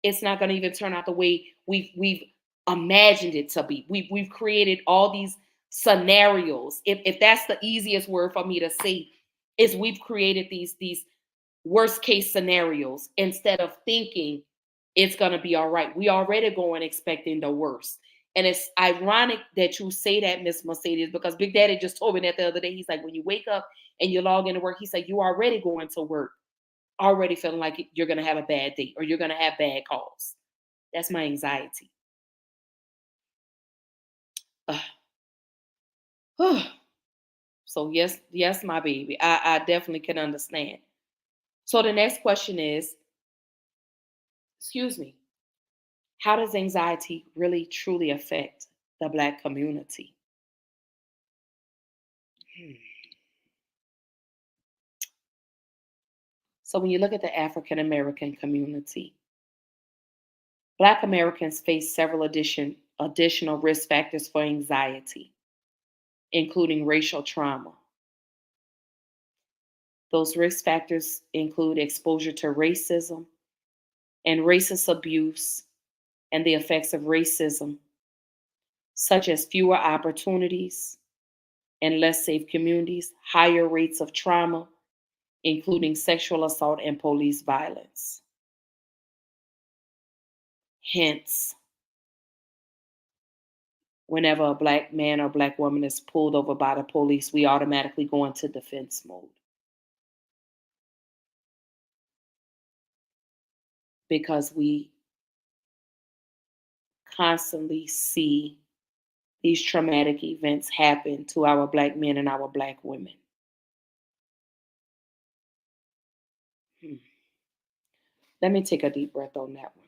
it's not going to even turn out the way we've imagined it to be. We've created all these scenarios. If that's the easiest word for me to say, is we've created these worst case scenarios instead of thinking it's going to be all right. We already going expecting the worst. And it's ironic that you say that, Miss Mercedes, because Big Daddy just told me that the other day. He's like, when you wake up and you log into work, he said, you already going to work, already feeling like you're going to have a bad day or you're going to have bad calls. That's my anxiety. So yes, my baby, I definitely can understand. So the next question is, excuse me, how does anxiety really truly affect the Black community? So when you look at the African American community, Black Americans face several additional risk factors for anxiety, including racial trauma. Those risk factors include exposure to racism and racist abuse and the effects of racism, such as fewer opportunities and less safe communities, higher rates of trauma, including sexual assault and police violence. Hence, whenever a Black man or Black woman is pulled over by the police, we automatically go into defense mode. Because we constantly see these traumatic events happen to our Black men and our Black women. Let me take a deep breath on that one.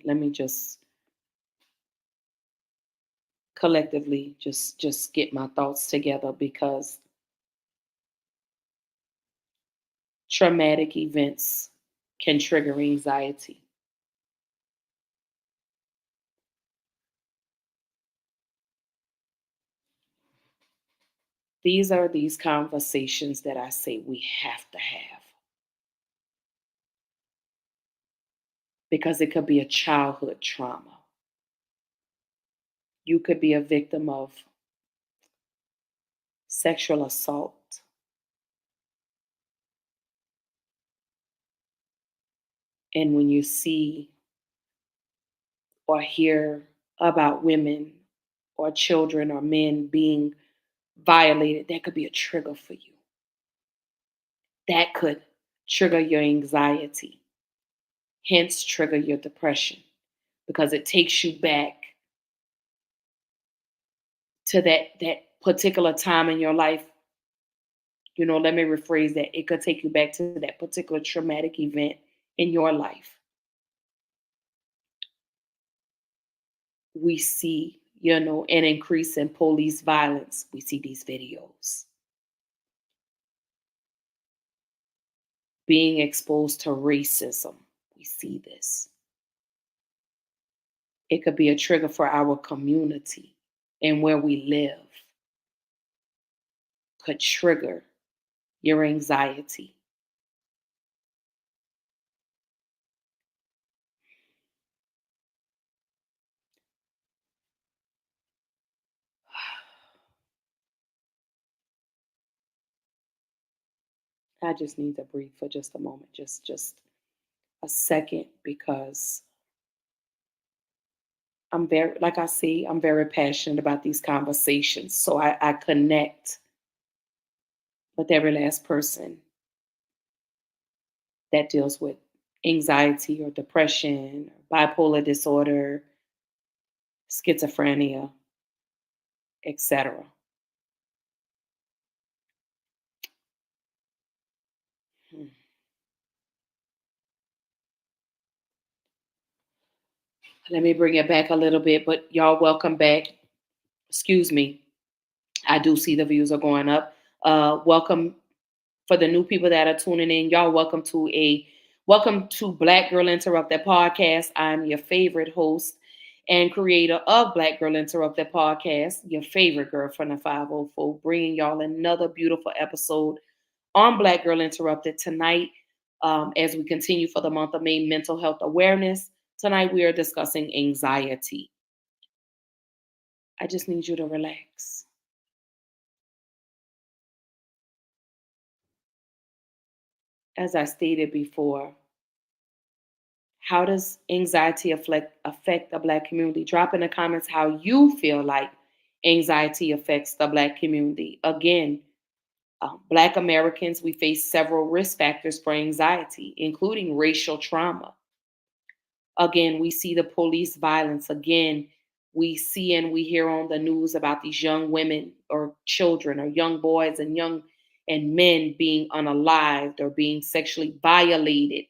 Let me just collectively just get my thoughts together, because traumatic events can trigger anxiety. These are these conversations that I say we have to have, because it could be a childhood trauma. You could be a victim of sexual assault. And when you see or hear about women or children or men being violated, that could be a trigger for you. That could trigger your anxiety, hence trigger your depression, because it takes you back to that particular time in your life. You know, let me rephrase that. It could take you back to that particular traumatic event in your life. We see, an increase in police violence. We see these videos. Being exposed to racism. We see this. It could be a trigger for our community and where we live. Could trigger your anxiety. I just need to breathe for just a moment, just a second, because I'm very passionate about these conversations. So I connect with every last person that deals with anxiety or depression, or bipolar disorder, schizophrenia, etc. Let me bring it back a little bit, but y'all, welcome back. Excuse me. I do see the views are going up. Welcome for the new people that are tuning in. Y'all, welcome to Black Girl Interrupted podcast. I'm your favorite host and creator of Black Girl Interrupted podcast, your favorite girl from the 504, bringing y'all another beautiful episode on Black Girl Interrupted tonight. As we continue for the month of May, mental health awareness. Tonight we are discussing anxiety. I just need you to relax. As I stated before, how does anxiety affect the Black community? Drop in the comments how you feel like anxiety affects the Black community. Again, Black Americans, we face several risk factors for anxiety, including racial trauma. Again, we see the police violence. Again, we see and we hear on the news about these young women or children or young boys and men being unalived or being sexually violated.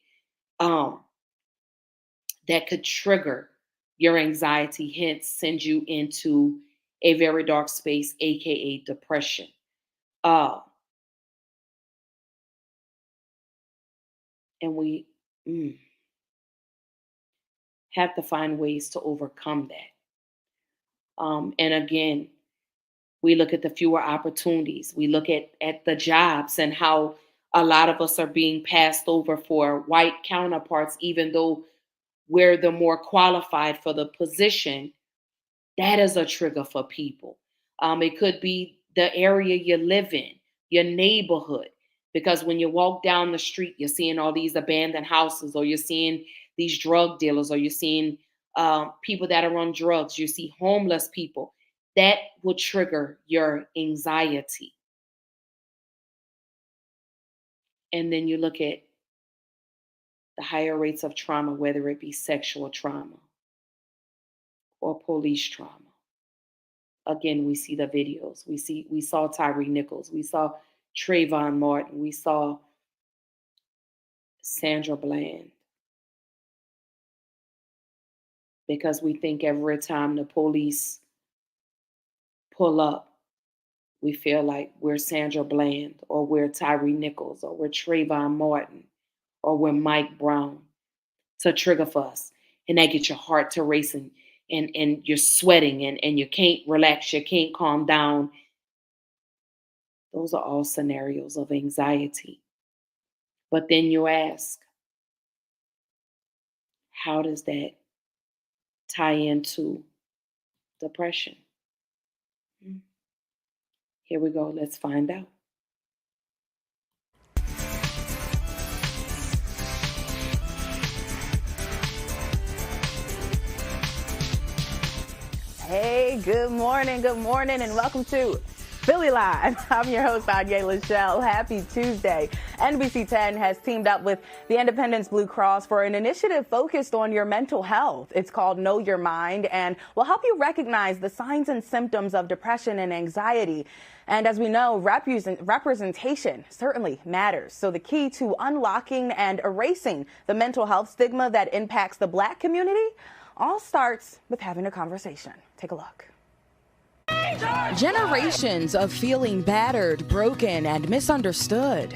That could trigger your anxiety, hence sends you into a very dark space, aka depression. And we have to find ways to overcome that. And again, we look at the fewer opportunities. We look at the jobs and how a lot of us are being passed over for white counterparts, even though we're the more qualified for the position. That is a trigger for people. It could be the area you live in, your neighborhood, because when you walk down the street, you're seeing all these abandoned houses, or you're seeing these drug dealers, or you're seeing people that are on drugs, you see homeless people. That will trigger your anxiety. And then you look at the higher rates of trauma, whether it be sexual trauma or police trauma. Again, we see the videos. We saw Tyre Nichols. We saw Trayvon Martin. We saw Sandra Bland. Because we think every time the police pull up, we feel like we're Sandra Bland, or we're Tyre Nichols, or we're Trayvon Martin, or we're Mike Brown. It's a trigger for us. And that gets your heart to racing, and you're sweating, and you can't relax, you can't calm down. Those are all scenarios of anxiety. But then you ask, how does that tie into depression? Here we go. Let's find out. Hey, good morning, and welcome to Philly Live. I'm your host, Anya Lachelle. Happy Tuesday. NBC 10 has teamed up with the Independence Blue Cross for an initiative focused on your mental health. It's called Know Your Mind, and will help you recognize the signs and symptoms of depression and anxiety. And as we know, representation certainly matters. So the key to unlocking and erasing the mental health stigma that impacts the Black community all starts with having a conversation. Take a look. Generations of feeling battered, broken, and misunderstood.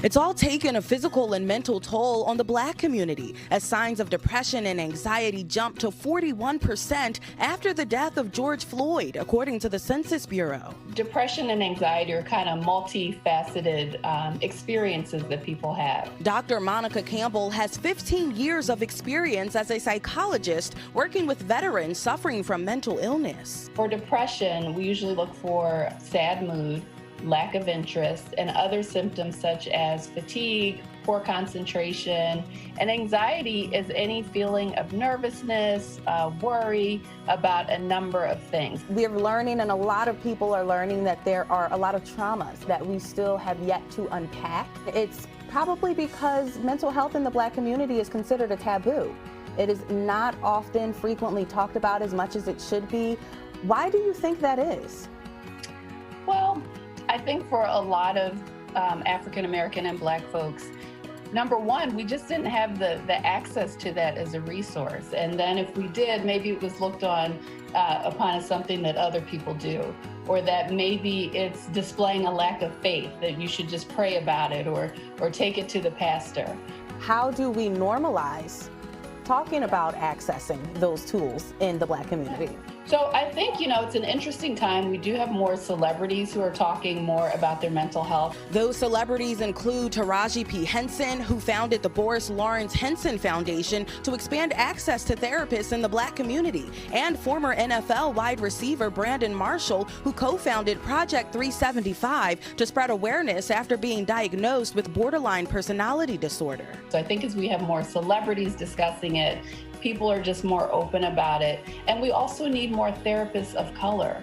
It's all taken a physical and mental toll on the Black community, as signs of depression and anxiety jumped to 41% after the death of George Floyd, according to the Census Bureau. Depression and anxiety are kind of multifaceted experiences that people have. Dr. Monica Campbell has 15 years of experience as a psychologist working with veterans suffering from mental illness. For depression, we usually look for sad mood, lack of interest, and other symptoms such as fatigue, poor concentration, and anxiety is any feeling of nervousness, worry about a number of things. We're learning, and a lot of people are learning, that there are a lot of traumas that we still have yet to unpack. It's probably because mental health in the Black community is considered a taboo. It is not often frequently talked about as much as it should be. Why do you think that is? Well, I think for a lot of African American and Black folks, number one, we just didn't have the access to that as a resource. And then if we did, maybe it was looked on upon as something that other people do, or that maybe it's displaying a lack of faith, that you should just pray about it or take it to the pastor. How do we normalize talking about accessing those tools in the Black community? So I think, it's an interesting time. We do have more celebrities who are talking more about their mental health. Those celebrities include Taraji P. Henson, who founded the Boris Lawrence Henson Foundation to expand access to therapists in the Black community, and former NFL wide receiver Brandon Marshall, who co-founded Project 375 to spread awareness after being diagnosed with borderline personality disorder. So I think as we have more celebrities discussing it, people are just more open about it. And we also need more therapists of color.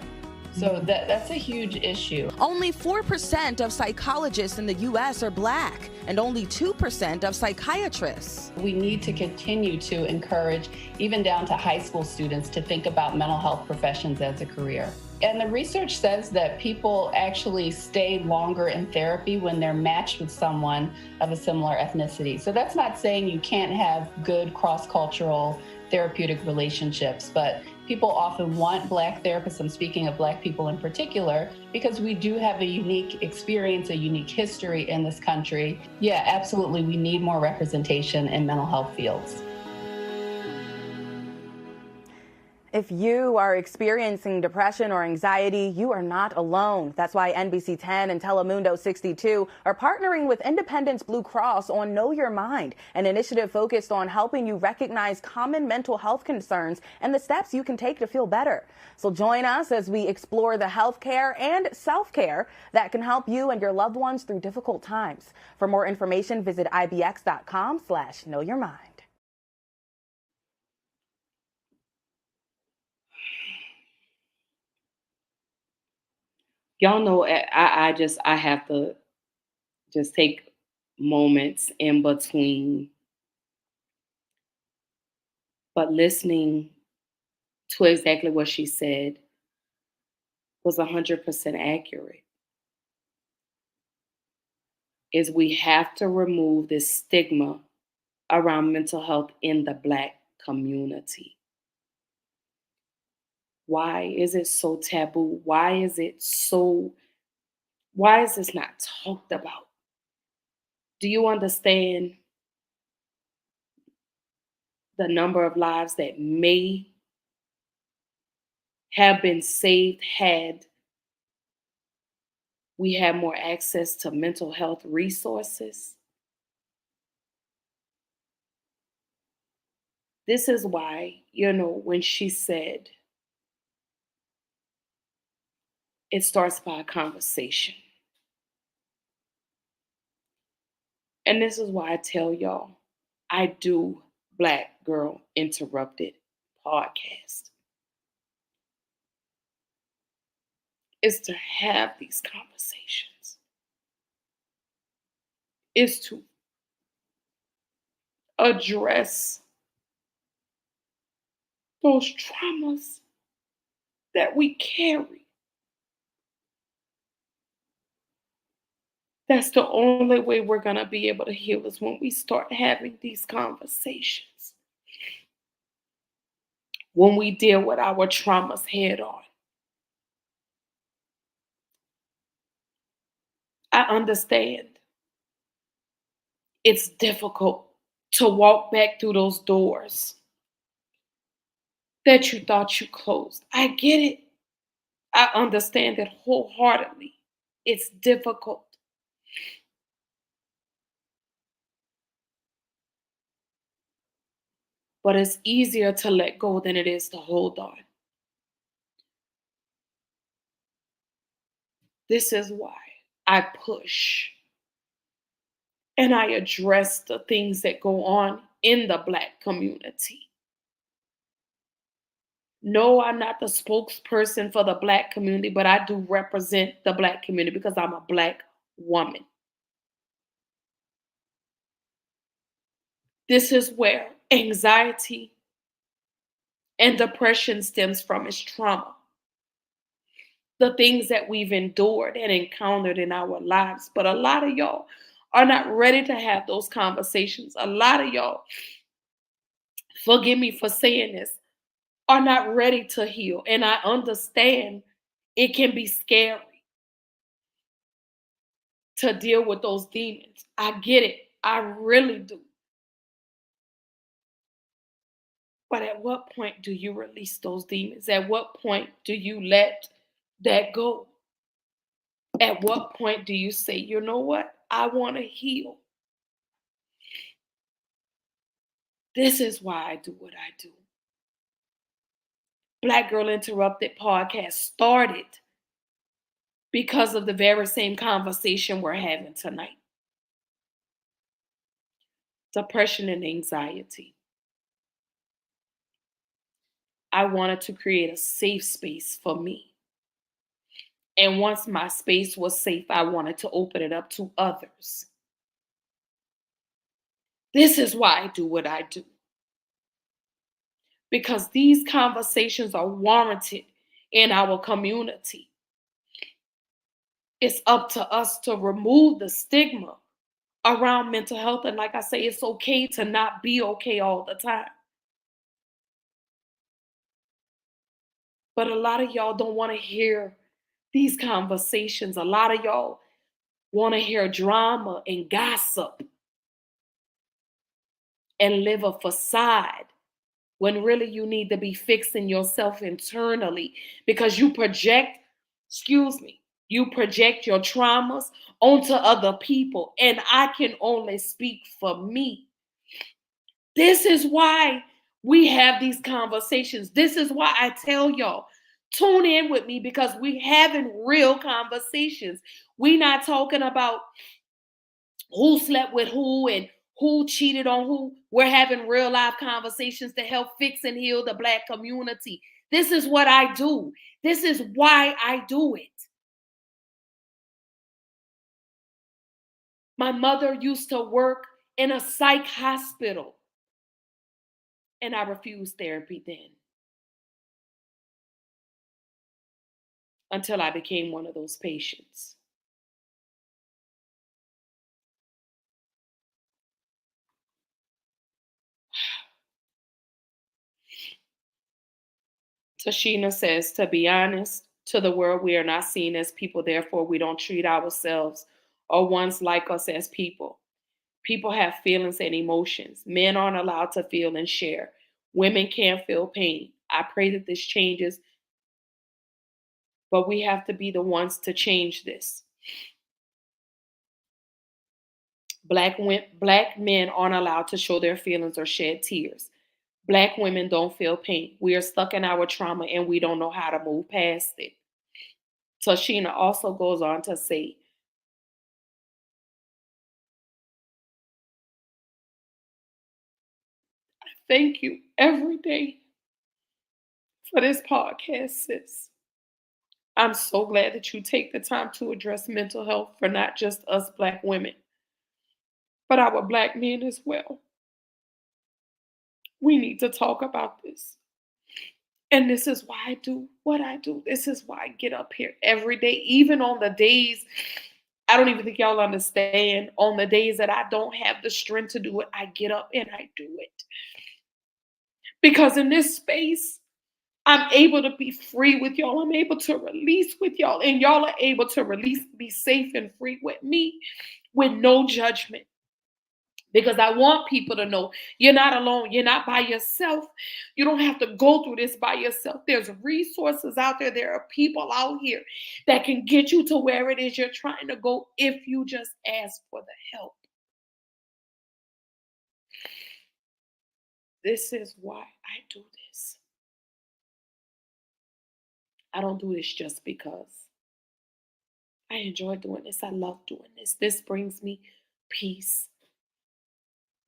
So that's a huge issue. Only 4% of psychologists in the U.S. are Black, and only 2% of psychiatrists. We need to continue to encourage, even down to high school students, to think about mental health professions as a career. And the research says that people actually stay longer in therapy when they're matched with someone of a similar ethnicity. So that's not saying you can't have good cross-cultural therapeutic relationships, but people often want Black therapists, I'm speaking of Black people in particular, because we do have a unique experience, a unique history in this country. Yeah, absolutely, we need more representation in mental health fields. If you are experiencing depression or anxiety, you are not alone. That's why NBC 10 and Telemundo 62 are partnering with Independence Blue Cross on Know Your Mind, an initiative focused on helping you recognize common mental health concerns and the steps you can take to feel better. So join us as we explore the healthcare and self-care that can help you and your loved ones through difficult times. For more information, visit ibx.com/knowyourmind. Y'all know I have to just take moments in between. But listening to exactly what she said was 100% accurate. Is we have to remove this stigma around mental health in the Black community. Why is it so taboo? Why is this not talked about? Do you understand the number of lives that may have been saved had we had more access to mental health resources? This is why, when she said, it starts by a conversation. And this is why I tell y'all, I do Black Girl Interrupted podcast. Is to have these conversations. Is to address those traumas that we carry. That's the only way we're going to be able to heal is when we start having these conversations. When we deal with our traumas head on. I understand it's difficult to walk back through those doors that you thought you closed. I get it. I understand it wholeheartedly. It's difficult. But it's easier to let go than it is to hold on. This is why I push and I address the things that go on in the Black community. No, I'm not the spokesperson for the Black community, but I do represent the Black community because I'm a Black woman. This is where anxiety and depression stems from, is trauma. The things that we've endured and encountered in our lives. But a lot of y'all are not ready to have those conversations. A lot of y'all, forgive me for saying this, are not ready to heal. And I understand it can be scary to deal with those demons. I get it. I really do. But at what point do you release those demons? At what point do you let that go? At what point do you say, you know what? I want to heal. This is why I do what I do. Black Girl Interrupted podcast started because of the very same conversation we're having tonight. Depression and anxiety. I wanted to create a safe space for me. And once my space was safe, I wanted to open it up to others. This is why I do what I do. Because these conversations are warranted in our community. It's up to us to remove the stigma around mental health. And like I say, it's okay to not be okay all the time. But a lot of y'all don't want to hear these conversations. A lot of y'all want to hear drama and gossip and live a facade when really you need to be fixing yourself internally, because you project your traumas onto other people. And I can only speak for me. This is why we have these conversations. This is why I tell y'all, tune in with me, because we having real conversations. We not talking about who slept with who and who cheated on who. We're having real life conversations to help fix and heal the Black community. This is what I do. This is why I do it. My mother used to work in a psych hospital, and I refused therapy then until I became one of those patients. Tashina says, to be honest, to the world, we are not seen as people. Therefore, we don't treat ourselves or ones like us as people. People have feelings and emotions. Men aren't allowed to feel and share. Women can't feel pain. I pray that this changes, but we have to be the ones to change this. Black men aren't allowed to show their feelings or shed tears. Black women don't feel pain. We are stuck in our trauma and we don't know how to move past it. Tashina also goes on to say, I thank you every day for this podcast, sis. I'm so glad that you take the time to address mental health for not just us Black women, but our Black men as well. We need to talk about this. And this is why I do what I do. This is why I get up here every day, even on the days, I don't even think y'all understand, on the days that I don't have the strength to do it, I get up and I do it. Because in this space, I'm able to be free with y'all. I'm able to release with y'all. And y'all are able to release, be safe and free with me with no judgment. Because I want people to know you're not alone. You're not by yourself. You don't have to go through this by yourself. There's resources out there. There are people out here that can get you to where it is you're trying to go if you just ask for the help. This is why I do this. I don't do this just because. I enjoy doing this. I love doing this. This brings me peace,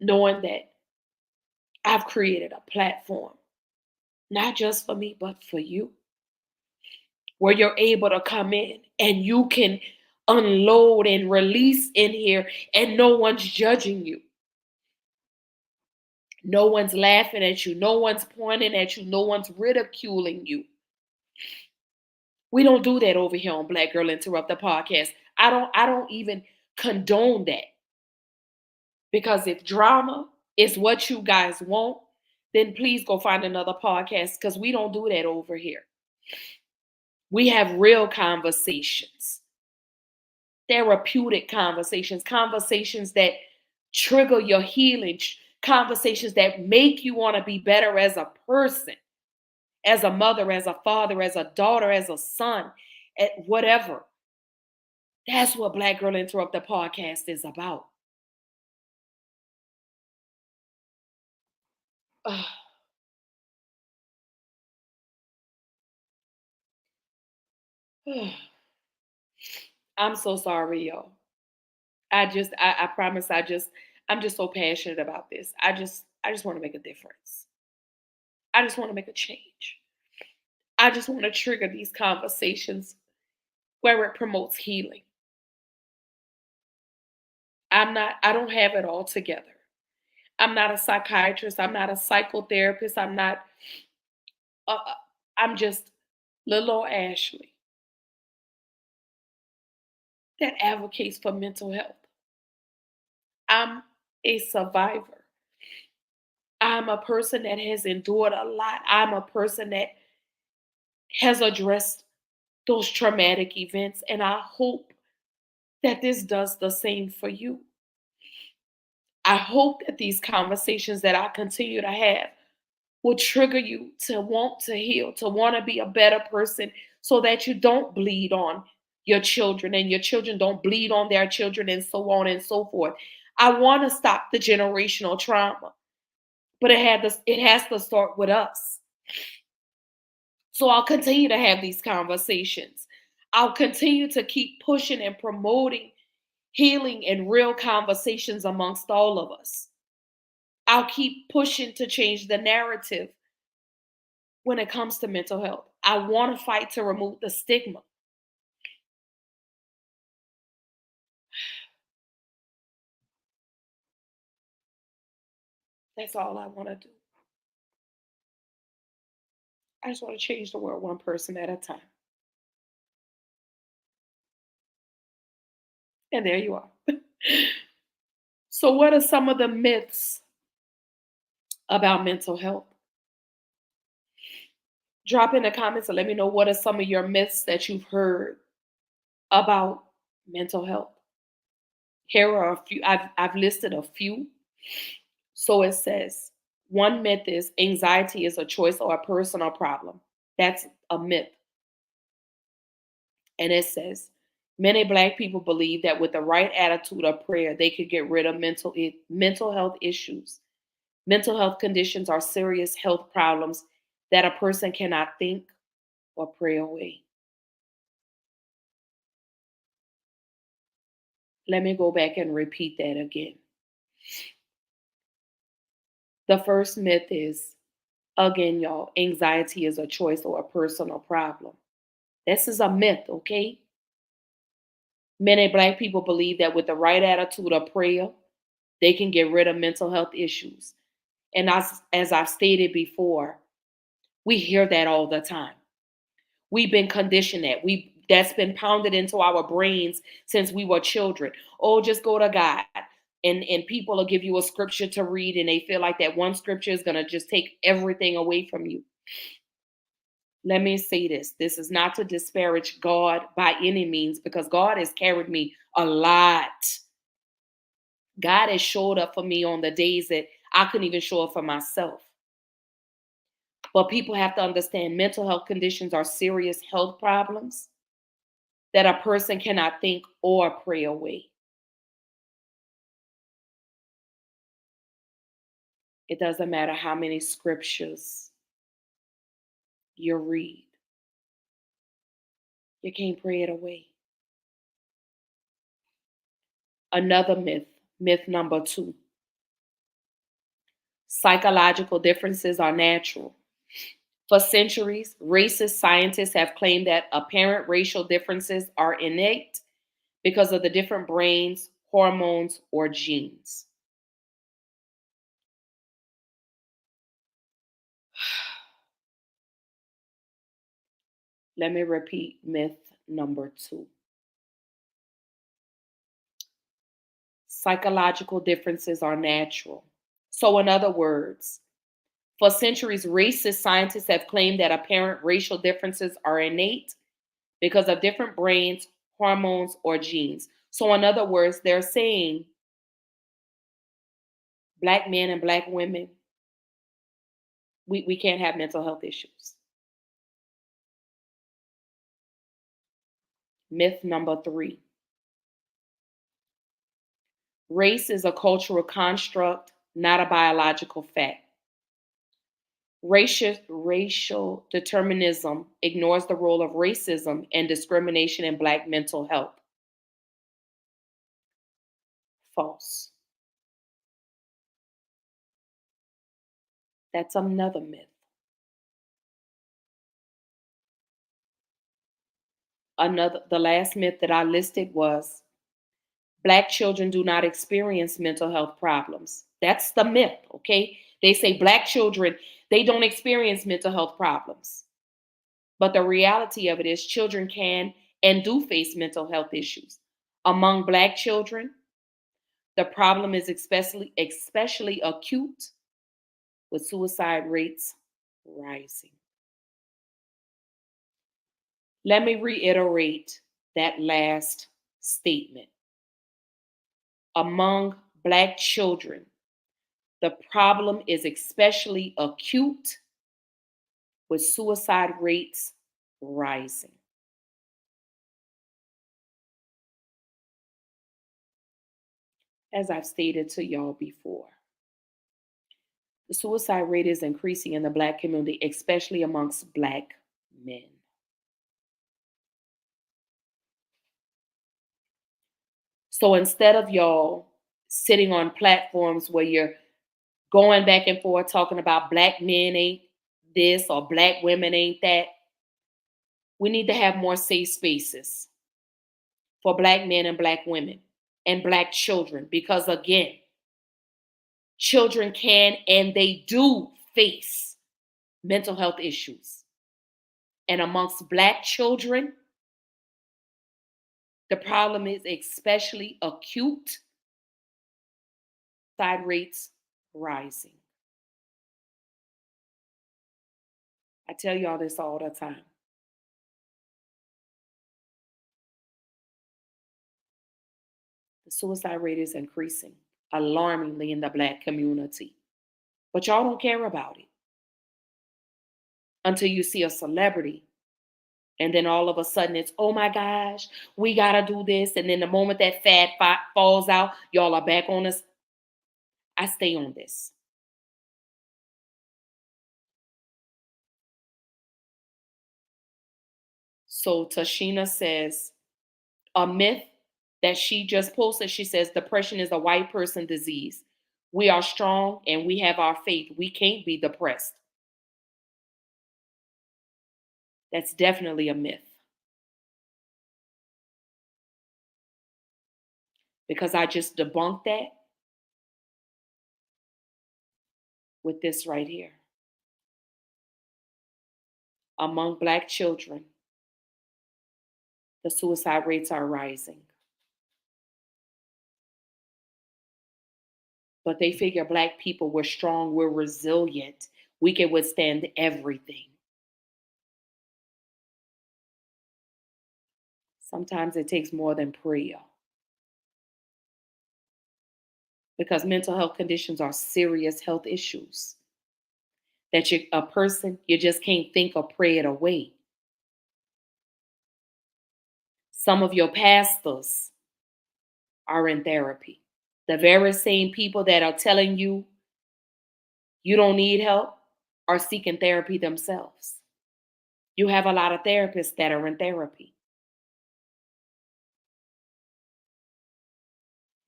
knowing that I've created a platform, not just for me, but for you, where you're able to come in and you can unload and release in here and no one's judging you. No one's laughing at you. No one's pointing at you. No one's ridiculing you. We don't do that over here on Black Girl Interrupt the podcast. I don't even condone that. Because if drama is what you guys want, then please go find another podcast, because we don't do that over here. We have real conversations, therapeutic conversations, conversations that trigger your healing, conversations that make you want to be better as a person, as a mother, as a father, as a daughter, as a son, whatever. That's what Black Girl Interrupt the podcast is about. I'm so sorry, y'all. I promise I'm just so passionate about this. I just want to make a difference. I just want to make a change. I just want to trigger these conversations where it promotes healing. I don't have it all together. I'm not a psychiatrist. I'm not a psychotherapist. I'm just little old Ashley, that advocates for mental health. I'm a survivor. I'm a person that has endured a lot. I'm a person that has addressed those traumatic events, and I hope that this does the same for you. I hope that these conversations that I continue to have will trigger you to want to heal, to want to be a better person so that you don't bleed on your children and your children don't bleed on their children and so on and so forth. I want to stop the generational trauma, but it has to start with us. So I'll continue to have these conversations. I'll continue to keep pushing and promoting healing and real conversations amongst all of us. I'll keep pushing to change the narrative when it comes to mental health. I want to fight to remove the stigma. That's all I want to do. I just want to change the world one person at a time. And there you are. So, what are some of the myths about mental health? Drop in the comments and let me know what are some of your myths that you've heard about mental health. Here are a few. I've listed a few. So it says, one myth is anxiety is a choice or a personal problem. That's a myth. And it says, many Black people believe that with the right attitude or prayer, they could get rid of mental health issues. Mental health conditions are serious health problems that a person cannot think or pray away. Let me go back and repeat that again. The first myth is, again, y'all, anxiety is a choice or a personal problem. This is a myth, okay? Many Black people believe that with the right attitude or prayer, they can get rid of mental health issues. And as I've stated before, we hear that all the time. We've been conditioned that's been pounded into our brains since we were children. Oh, just go to God. And people will give you a scripture to read and they feel like that one scripture is going to just take everything away from you. Let me say this. This is not to disparage God by any means, because God has carried me a lot. God has showed up for me on the days that I couldn't even show up for myself. But people have to understand mental health conditions are serious health problems that a person cannot think or pray away. It doesn't matter how many scriptures you read. You can't pray it away. Another myth number 2. Psychological differences are natural. For centuries, racist scientists have claimed that apparent racial differences are innate because of the different brains, hormones, or genes. Let me repeat myth number 2. Psychological differences are natural. So in other words, for centuries, racist scientists have claimed that apparent racial differences are innate because of different brains, hormones, or genes. So in other words, they're saying Black men and Black women, we can't have mental health issues. Myth number 3. Race is a cultural construct, not a biological fact. Racial determinism ignores the role of racism and discrimination in Black mental health. False. That's another myth. The last myth that I listed was Black children do not experience mental health problems. That's the myth, okay? They say Black children, they don't experience mental health problems. But the reality of it is children can and do face mental health issues. Among Black children, the problem is especially acute, with suicide rates rising. Let me reiterate that last statement. Among Black children, the problem is especially acute, with suicide rates rising. As I've stated to y'all before, the suicide rate is increasing in the Black community, especially amongst Black men. So instead of y'all sitting on platforms where you're going back and forth talking about Black men ain't this or Black women ain't that, we need to have more safe spaces for Black men and Black women and Black children, because again, children can and they do face mental health issues. And amongst Black children, the problem is especially acute, suicide rates rising. I tell y'all this all the time. The suicide rate is increasing alarmingly in the Black community. But y'all don't care about it until you see a celebrity. And then all of a sudden it's, oh my gosh, we got to do this. And then the moment that fad falls out, y'all are back on us. I stay on this. So Tashina says, a myth that she just posted, she says, depression is a white person disease. We are strong and we have our faith. We can't be depressed. That's definitely a myth. Because I just debunked that with this right here. Among Black children, the suicide rates are rising. But they figure Black people, we're strong, we're resilient, we can withstand everything. Sometimes it takes more than prayer. Because mental health conditions are serious health issues. That a person, you just can't think or pray it away. Some of your pastors are in therapy. The very same people that are telling you you don't need help are seeking therapy themselves. You have a lot of therapists that are in therapy.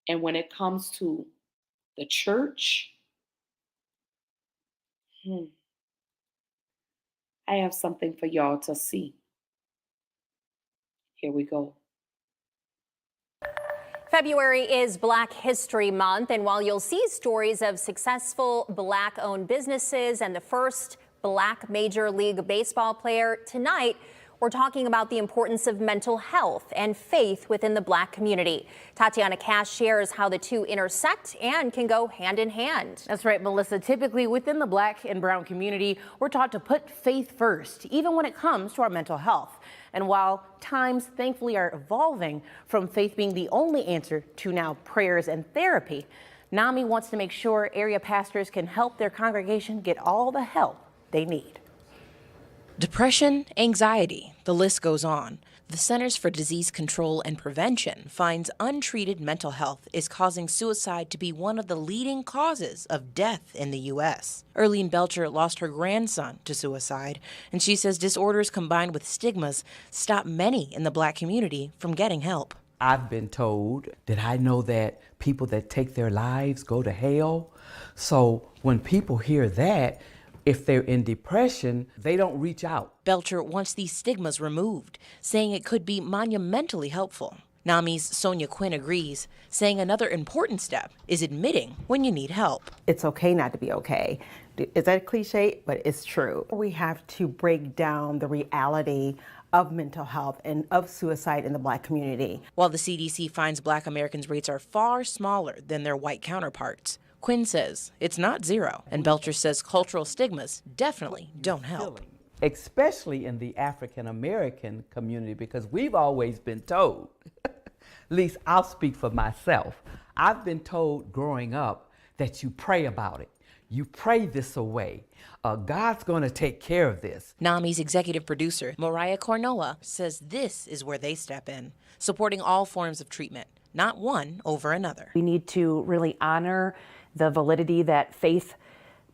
And when it comes to the church, I have something for y'all to see. Here we go. February is Black History Month, and while you'll see stories of successful Black-owned businesses and the first Black Major League Baseball player, tonight we're talking about the importance of mental health and faith within the Black community. Tatiana Cash shares how the two intersect and can go hand in hand. That's right, Melissa. Typically within the Black and brown community, we're taught to put faith first, even when it comes to our mental health. And while times thankfully are evolving from faith being the only answer to now prayers and therapy, NAMI wants to make sure area pastors can help their congregation get all the help they need. Depression, anxiety, the list goes on. The Centers for Disease Control and Prevention finds untreated mental health is causing suicide to be one of the leading causes of death in the U.S. Earlene Belcher lost her grandson to suicide, and she says disorders combined with stigmas stop many in the Black community from getting help. I've been told that I know that people that take their lives go to hell. So when people hear that, if they're in depression, they don't reach out. Belcher wants these stigmas removed, saying it could be monumentally helpful. NAMI's Sonia Quinn agrees, saying another important step is admitting when you need help. It's okay not to be okay. Is that a cliche? But it's true. We have to break down the reality of mental health and of suicide in the Black community. While the CDC finds Black Americans' rates are far smaller than their white counterparts, Quinn says it's not zero, and Belcher says cultural stigmas definitely don't help. Especially in the African American community, because we've always been told, at least I'll speak for myself, I've been told growing up that you pray about it. You pray this away. God's going to take care of this. NAMI's executive producer, Mariah Cornoa, says this is where they step in, supporting all forms of treatment, not one over another. We need to really honor the validity that faith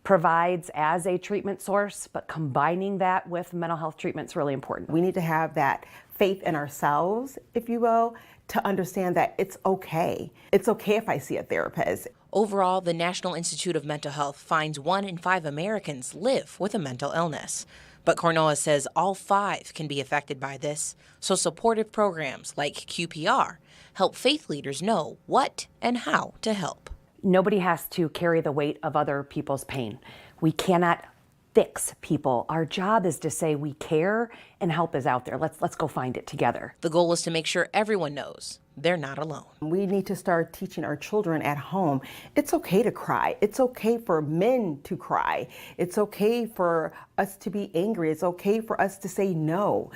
provides as a treatment source, but combining that with mental health treatment is really important. We need to have that faith in ourselves, if you will, to understand that it's okay. It's okay if I see a therapist. Overall, the National Institute of Mental Health finds 1 in 5 Americans live with a mental illness. But Cornoa says all 5 can be affected by this, so supportive programs like QPR help faith leaders know what and how to help. Nobody has to carry the weight of other people's pain. We cannot fix people. Our job is to say we care and help is out there. Let's go find it together. The goal is to make sure everyone knows they're not alone. We need to start teaching our children at home. It's okay to cry. It's okay for men to cry. It's okay for us to be angry. It's okay for us to say no.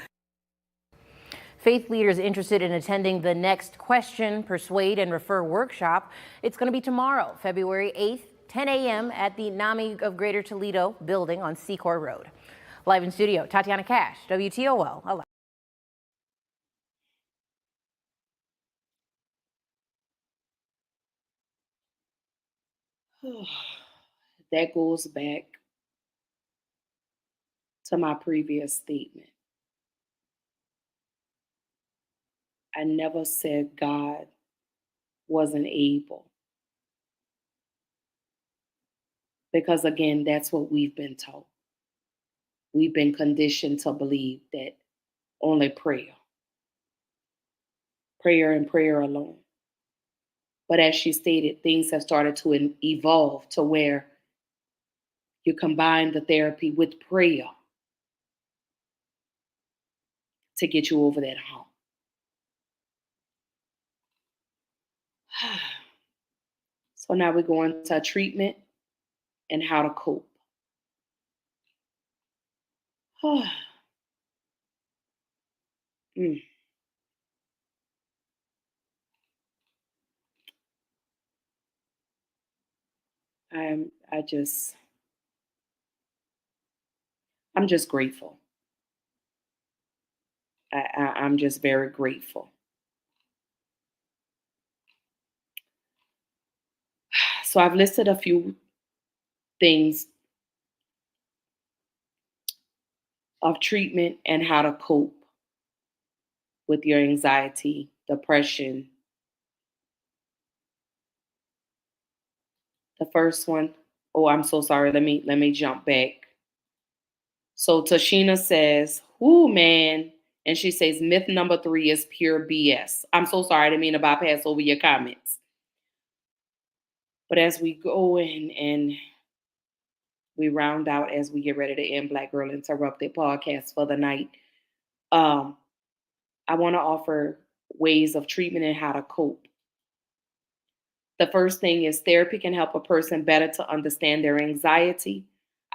Faith leaders interested in attending the Next Question, Persuade, and Refer workshop. It's going to be tomorrow, February 8th, 10 a.m. at the NAMI of Greater Toledo building on Secor Road. Live in studio, Tatiana Cash, WTOL. That goes back to my previous statement. I never said God wasn't able. Because again, that's what we've been taught. We've been conditioned to believe that only prayer and prayer alone. But as she stated, things have started to evolve to where you combine the therapy with prayer to get you over that hump. So now we're going to treatment and how to cope. I'm just grateful. I'm just very grateful. So I've listed a few things of treatment and how to cope with your anxiety, depression. The first one, oh, I'm so sorry. Let me jump back. So Tashina says, "Ooh, man," and she says, "Myth number 3 is pure BS." I'm so sorry. I didn't mean to bypass over your comments. But as we go in and we round out as we get ready to end Black Girl Interrupted podcast for the night, I want to offer ways of treatment and how to cope. The first thing is therapy can help a person better to understand their anxiety,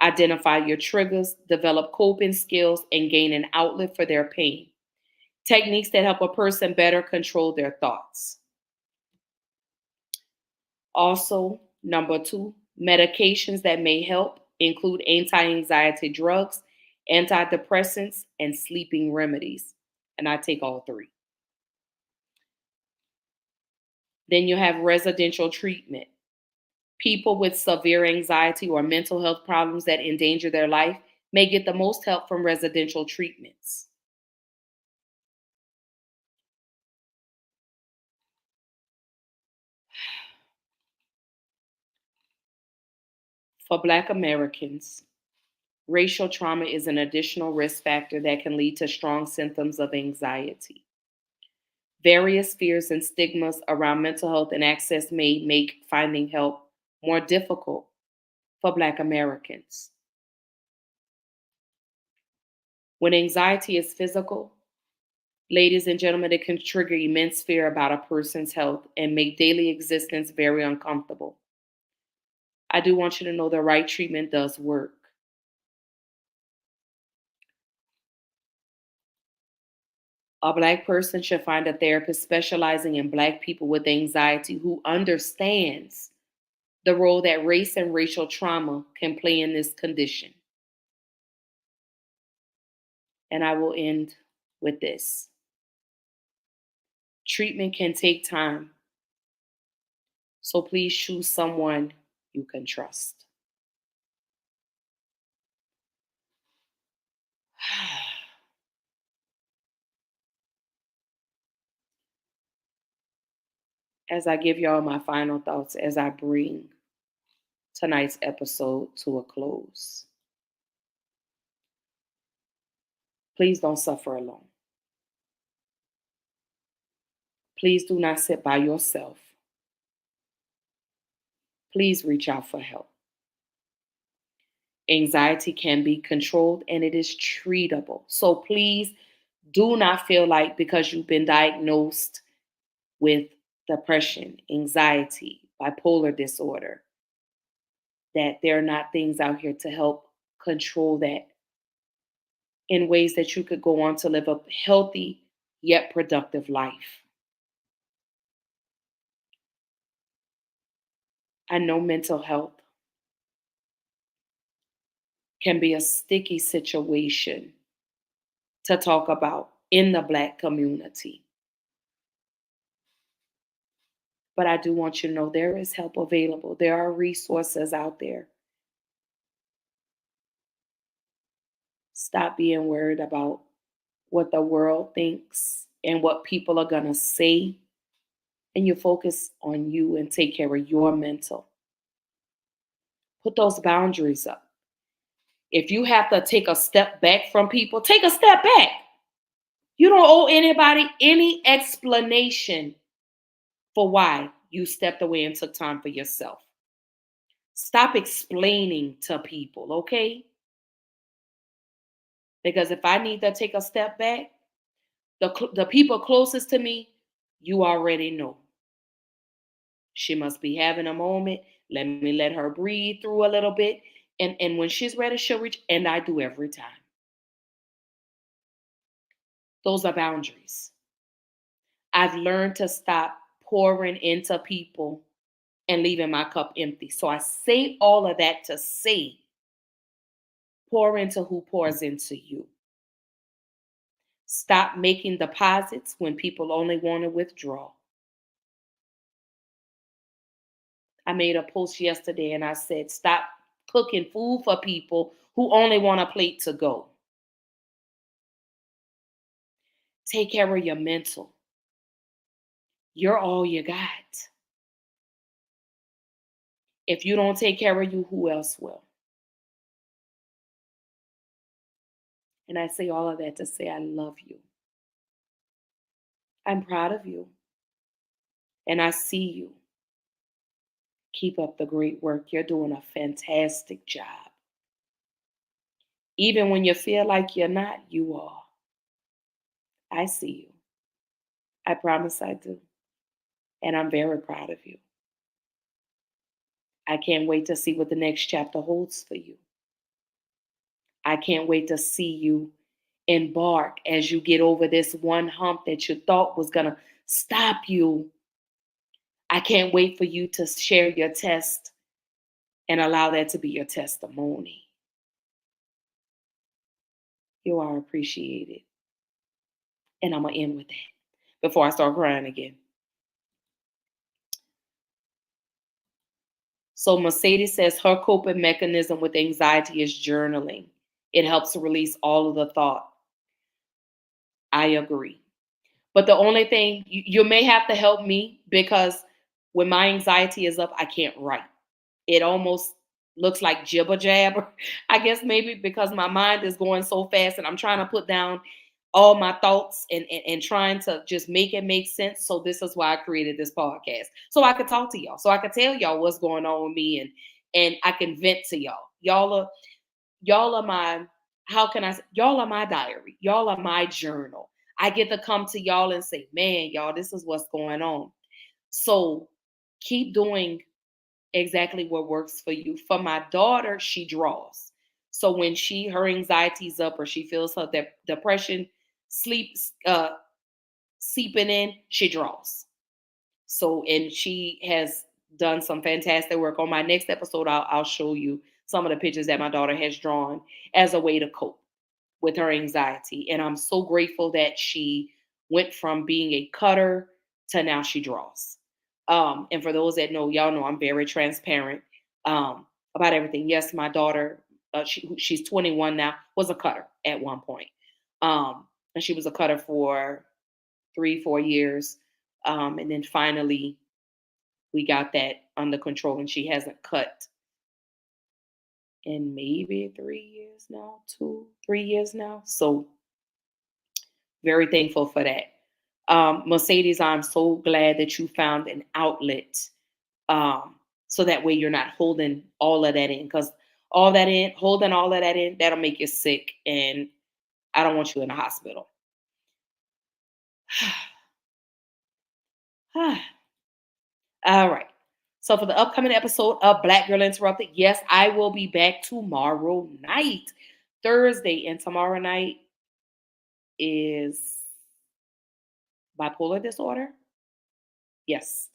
identify your triggers, develop coping skills, and gain an outlet for their pain. Techniques that help a person better control their thoughts. Also, number 2, medications that may help include anti-anxiety drugs, antidepressants, and sleeping remedies. And I take all 3. Then you have residential treatment. People with severe anxiety or mental health problems that endanger their life may get the most help from residential treatments. For Black Americans, racial trauma is an additional risk factor that can lead to strong symptoms of anxiety. Various fears and stigmas around mental health and access may make finding help more difficult for Black Americans. When anxiety is physical, ladies and gentlemen, it can trigger immense fear about a person's health and make daily existence very uncomfortable. I do want you to know the right treatment does work. A Black person should find a therapist specializing in Black people with anxiety who understands the role that race and racial trauma can play in this condition. And I will end with this. Treatment can take time, so please choose someone you can trust. As I give y'all my final thoughts as I bring tonight's episode to a close, please don't suffer alone. Please do not sit by yourself. Please reach out for help. Anxiety can be controlled and it is treatable. So please do not feel like because you've been diagnosed with depression, anxiety, bipolar disorder, that there are not things out here to help control that in ways that you could go on to live a healthy yet productive life. I know mental health can be a sticky situation to talk about in the Black community. But I do want you to know there is help available. There are resources out there. Stop being worried about what the world thinks and what people are going to say. And you focus on you and take care of your mental. Put those boundaries up. If you have to take a step back from people, take a step back. You don't owe anybody any explanation for why you stepped away and took time for yourself. Stop explaining to people, okay? Because if I need to take a step back, the people closest to me, you already know. She must be having a moment. Let me let her breathe through a little bit. And when she's ready, she'll reach. And I do every time. Those are boundaries. I've learned to stop pouring into people and leaving my cup empty. So I say all of that to say, pour into who pours into you. Stop making deposits when people only want to withdraw. I made a post yesterday and I said, stop cooking food for people who only want a plate to go. Take care of your mental. You're all you got. If you don't take care of you, who else will? And I say all of that to say I love you. I'm proud of you. And I see you. Keep up the great work. You're doing a fantastic job. Even when you feel like you're not, you are. I see you. I promise I do. And I'm very proud of you. I can't wait to see what the next chapter holds for you. I can't wait to see you embark as you get over this one hump that you thought was going to stop you. I can't wait for you to share your test and allow that to be your testimony. You are appreciated. And I'm going to end with that before I start crying again. So Mercedes says her coping mechanism with anxiety is journaling. It helps to release all of the thought. I agree. But the only thing, you may have to help me because when my anxiety is up, I can't write. It almost looks like jibber jabber. I guess maybe because my mind is going so fast and I'm trying to put down all my thoughts and trying to just make it make sense. So this is why I created this podcast. So I could talk to y'all. So I could tell y'all what's going on with me and I can vent to y'all. Y'all are my, how can I say, y'all are my diary. Y'all are my journal. I get to come to y'all and say, man, y'all, this is what's going on. So keep doing exactly what works for you. For my daughter, she draws. So when her anxiety's up or she feels her depression seeping in, she draws. So, and she has done some fantastic work. On my next episode, I'll show you some of the pictures that my daughter has drawn as a way to cope with her anxiety. And I'm so grateful that she went from being a cutter to now she draws. And for those that know, y'all know I'm very transparent about everything. Yes, my daughter, she's 21 now, was a cutter at one point. And she was a cutter for 3-4 years. And then finally, we got that under control, and she hasn't cut in maybe 3 years now, 2-3 years now. So very thankful for that. Mercedes, I'm so glad that you found an outlet. So that way you're not holding all of that in, because holding all of that in, that'll make you sick. And I don't want you in the hospital. All right. So for the upcoming episode of Black Girl Interrupted, yes, I will be back tomorrow night, Thursday. And tomorrow night is bipolar disorder. Yes.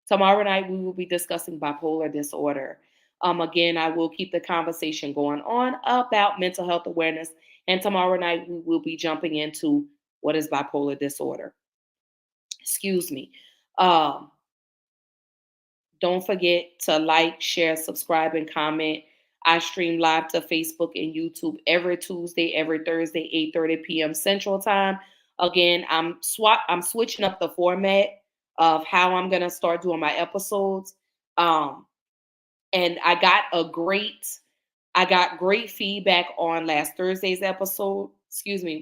Tomorrow night, we will be discussing bipolar disorder. Again, I will keep the conversation going on about mental health awareness. And tomorrow night, we will be jumping into what is bipolar disorder. Excuse me. Don't forget to like, share, subscribe, and comment. I stream live to Facebook and YouTube every Tuesday, every Thursday, 8:30 p.m. Central Time. Again, I'm switching up the format of how I'm going to start doing my episodes. And I got great feedback on last Thursday's episode,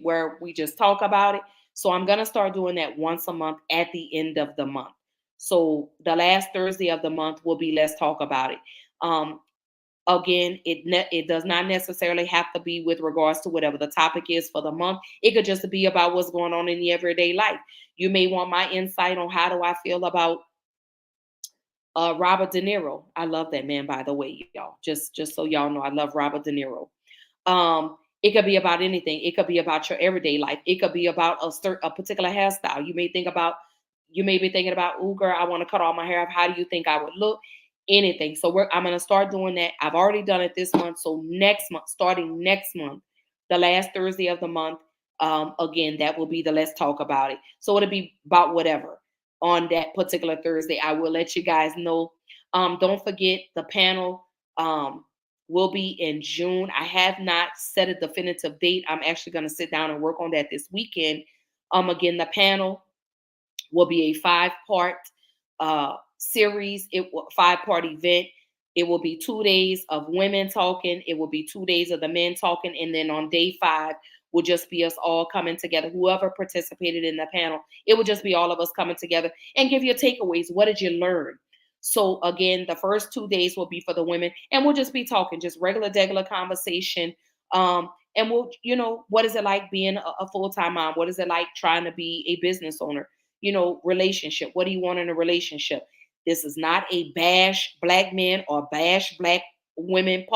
where we just talk about it. So I'm going to start doing that once a month at the end of the month. So the last Thursday of the month will be Let's Talk About It. Again, it does not necessarily have to be with regards to whatever the topic is for the month. It could just be about what's going on in the everyday life. You may want my insight on how do I feel about Robert De Niro. I love that man, by the way, y'all. Just so y'all know, I love Robert De Niro. It could be about anything. It could be about your everyday life. It could be about a particular hairstyle. You may be thinking about, oh, girl, I want to cut all my hair off. How do you think I would look? Anything. So I'm going to start doing that. I've already done it this month. So starting next month, the last Thursday of the month, again, that will be the Let's Talk About It. So it'll be about whatever on that particular Thursday. I will let you guys know. Don't forget the panel will be in June. I have not set a definitive date. I'm actually going to sit down and work on that this weekend. Again, the panel will be a 5-part series, 5-part event. It will be 2 days of women talking. It will be 2 days of the men talking. And then on day 5 will just be us all coming together. Whoever participated in the panel, it will just be all of us coming together and give you takeaways. What did you learn? So again, the first 2 days will be for the women, and we'll just be talking, just regular conversation. And we'll, what is it like being a full-time mom? What is it like trying to be a business owner? Relationship. What do you want in a relationship? This is not a bash black men or bash black women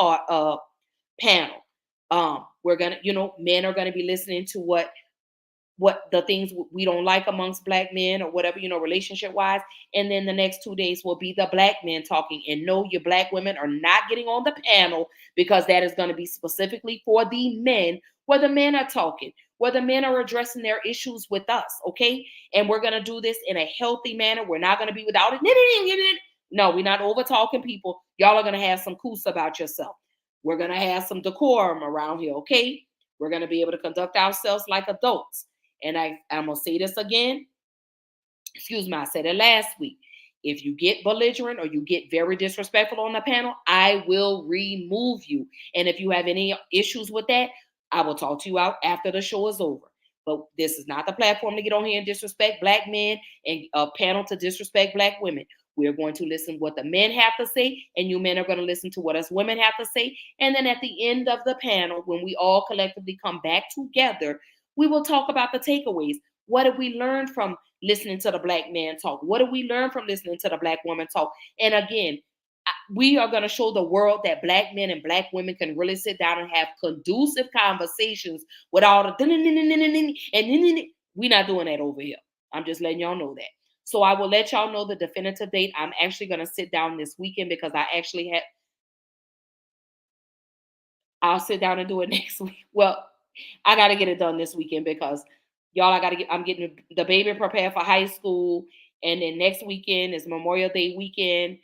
panel. We're gonna, men are gonna be listening to what the things we don't like amongst black men or whatever, relationship wise. And then the next 2 days will be the black men talking. And no, your black women are not getting on the panel, because that is going to be specifically for the men, where the men are talking, where the men are addressing their issues with us. Okay. And we're going to do this in a healthy manner. We're not going to be without it. No, we're not over talking people. Y'all are going to have some coos about yourself. We're going to have some decorum around here. Okay. We're going to be able to conduct ourselves like adults. And I'm going to say this again. Excuse me, I said it last week. If you get belligerent or you get very disrespectful on the panel, I will remove you. And if you have any issues with that, I will talk to you out after the show is over. But this is not the platform to get on here and disrespect black men and a panel to disrespect black women. We're going to listen to what the men have to say, and you men are going to listen to what us women have to say. And then at the end of the panel, when we all collectively come back together, we will talk about the takeaways. What did we learn from listening to the black man talk? What did we learn from listening to the black woman talk? And again, we are going to show the world that black men and black women can really sit down and have conducive conversations with all the and we're not doing that over here. I'm just letting y'all know that. So I will let y'all know the definitive date. I'm actually going to sit down this weekend because I'll sit down and do it next week. Well, I got to get it done this weekend because y'all, I'm getting the baby prepared for high school. And then next weekend is Memorial Day weekend.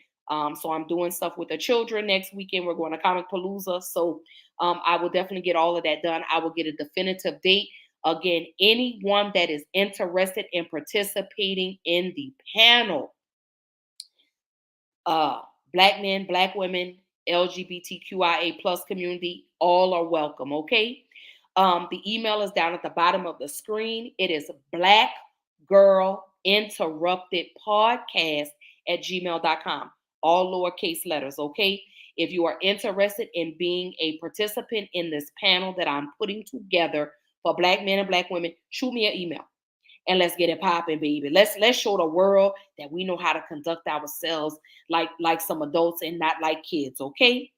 So I'm doing stuff with the children next weekend. We're going to Comic Palooza. So I will definitely get all of that done. I will get a definitive date. Again, anyone that is interested in participating in the panel, black men, black women, LGBTQIA plus community, all are welcome, okay? The email is down at the bottom of the screen. It is blackgirlinterruptedpodcast@gmail.com. All lowercase letters, okay? If you are interested in being a participant in this panel that I'm putting together for black men and black women, shoot me an email and let's get it popping, baby. Let's show the world that we know how to conduct ourselves like some adults and not like kids, okay?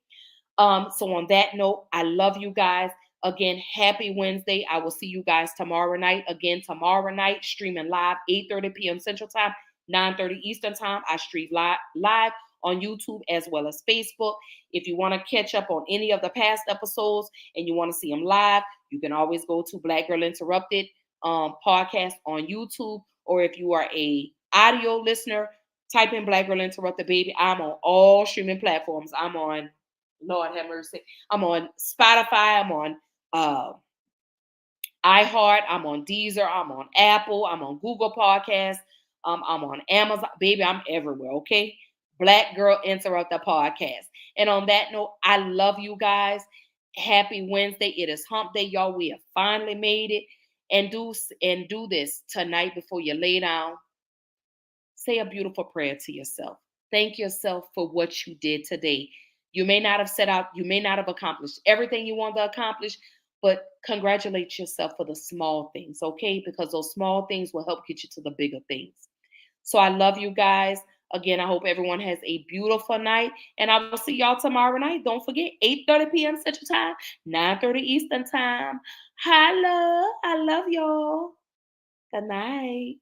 So on that note, I love you guys. Again, happy Wednesday. I will see you guys tomorrow night. Again, tomorrow night, streaming live, 8:30 p.m. Central Time, 9:30 Eastern Time. I stream live on YouTube as well as Facebook. If you want to catch up on any of the past episodes and you want to see them live, you can always go to Black Girl Interrupted podcast on YouTube. Or if you are a audio listener, type in Black Girl Interrupted, baby. I'm on all streaming platforms. I'm on, Lord have mercy, I'm on Spotify. I'm on iHeart. I'm on Deezer. I'm on Apple. I'm on Google Podcasts. I'm on Amazon. Baby, I'm everywhere, okay? Black Girl Interrupted podcast. And on that note, I love you guys. Happy Wednesday. It is hump day, y'all. We have finally made it. And do this tonight before you lay down. Say a beautiful prayer to yourself. Thank yourself for what you did today. You may not have set out, you may not have accomplished everything you want to accomplish, but congratulate yourself for the small things, okay? Because those small things will help get you to the bigger things. So I love you guys. Again, I hope everyone has a beautiful night, and I will see y'all tomorrow night. Don't forget, 8:30 p.m. Central Time, 9:30 Eastern Time. Holla. I love y'all. Good night.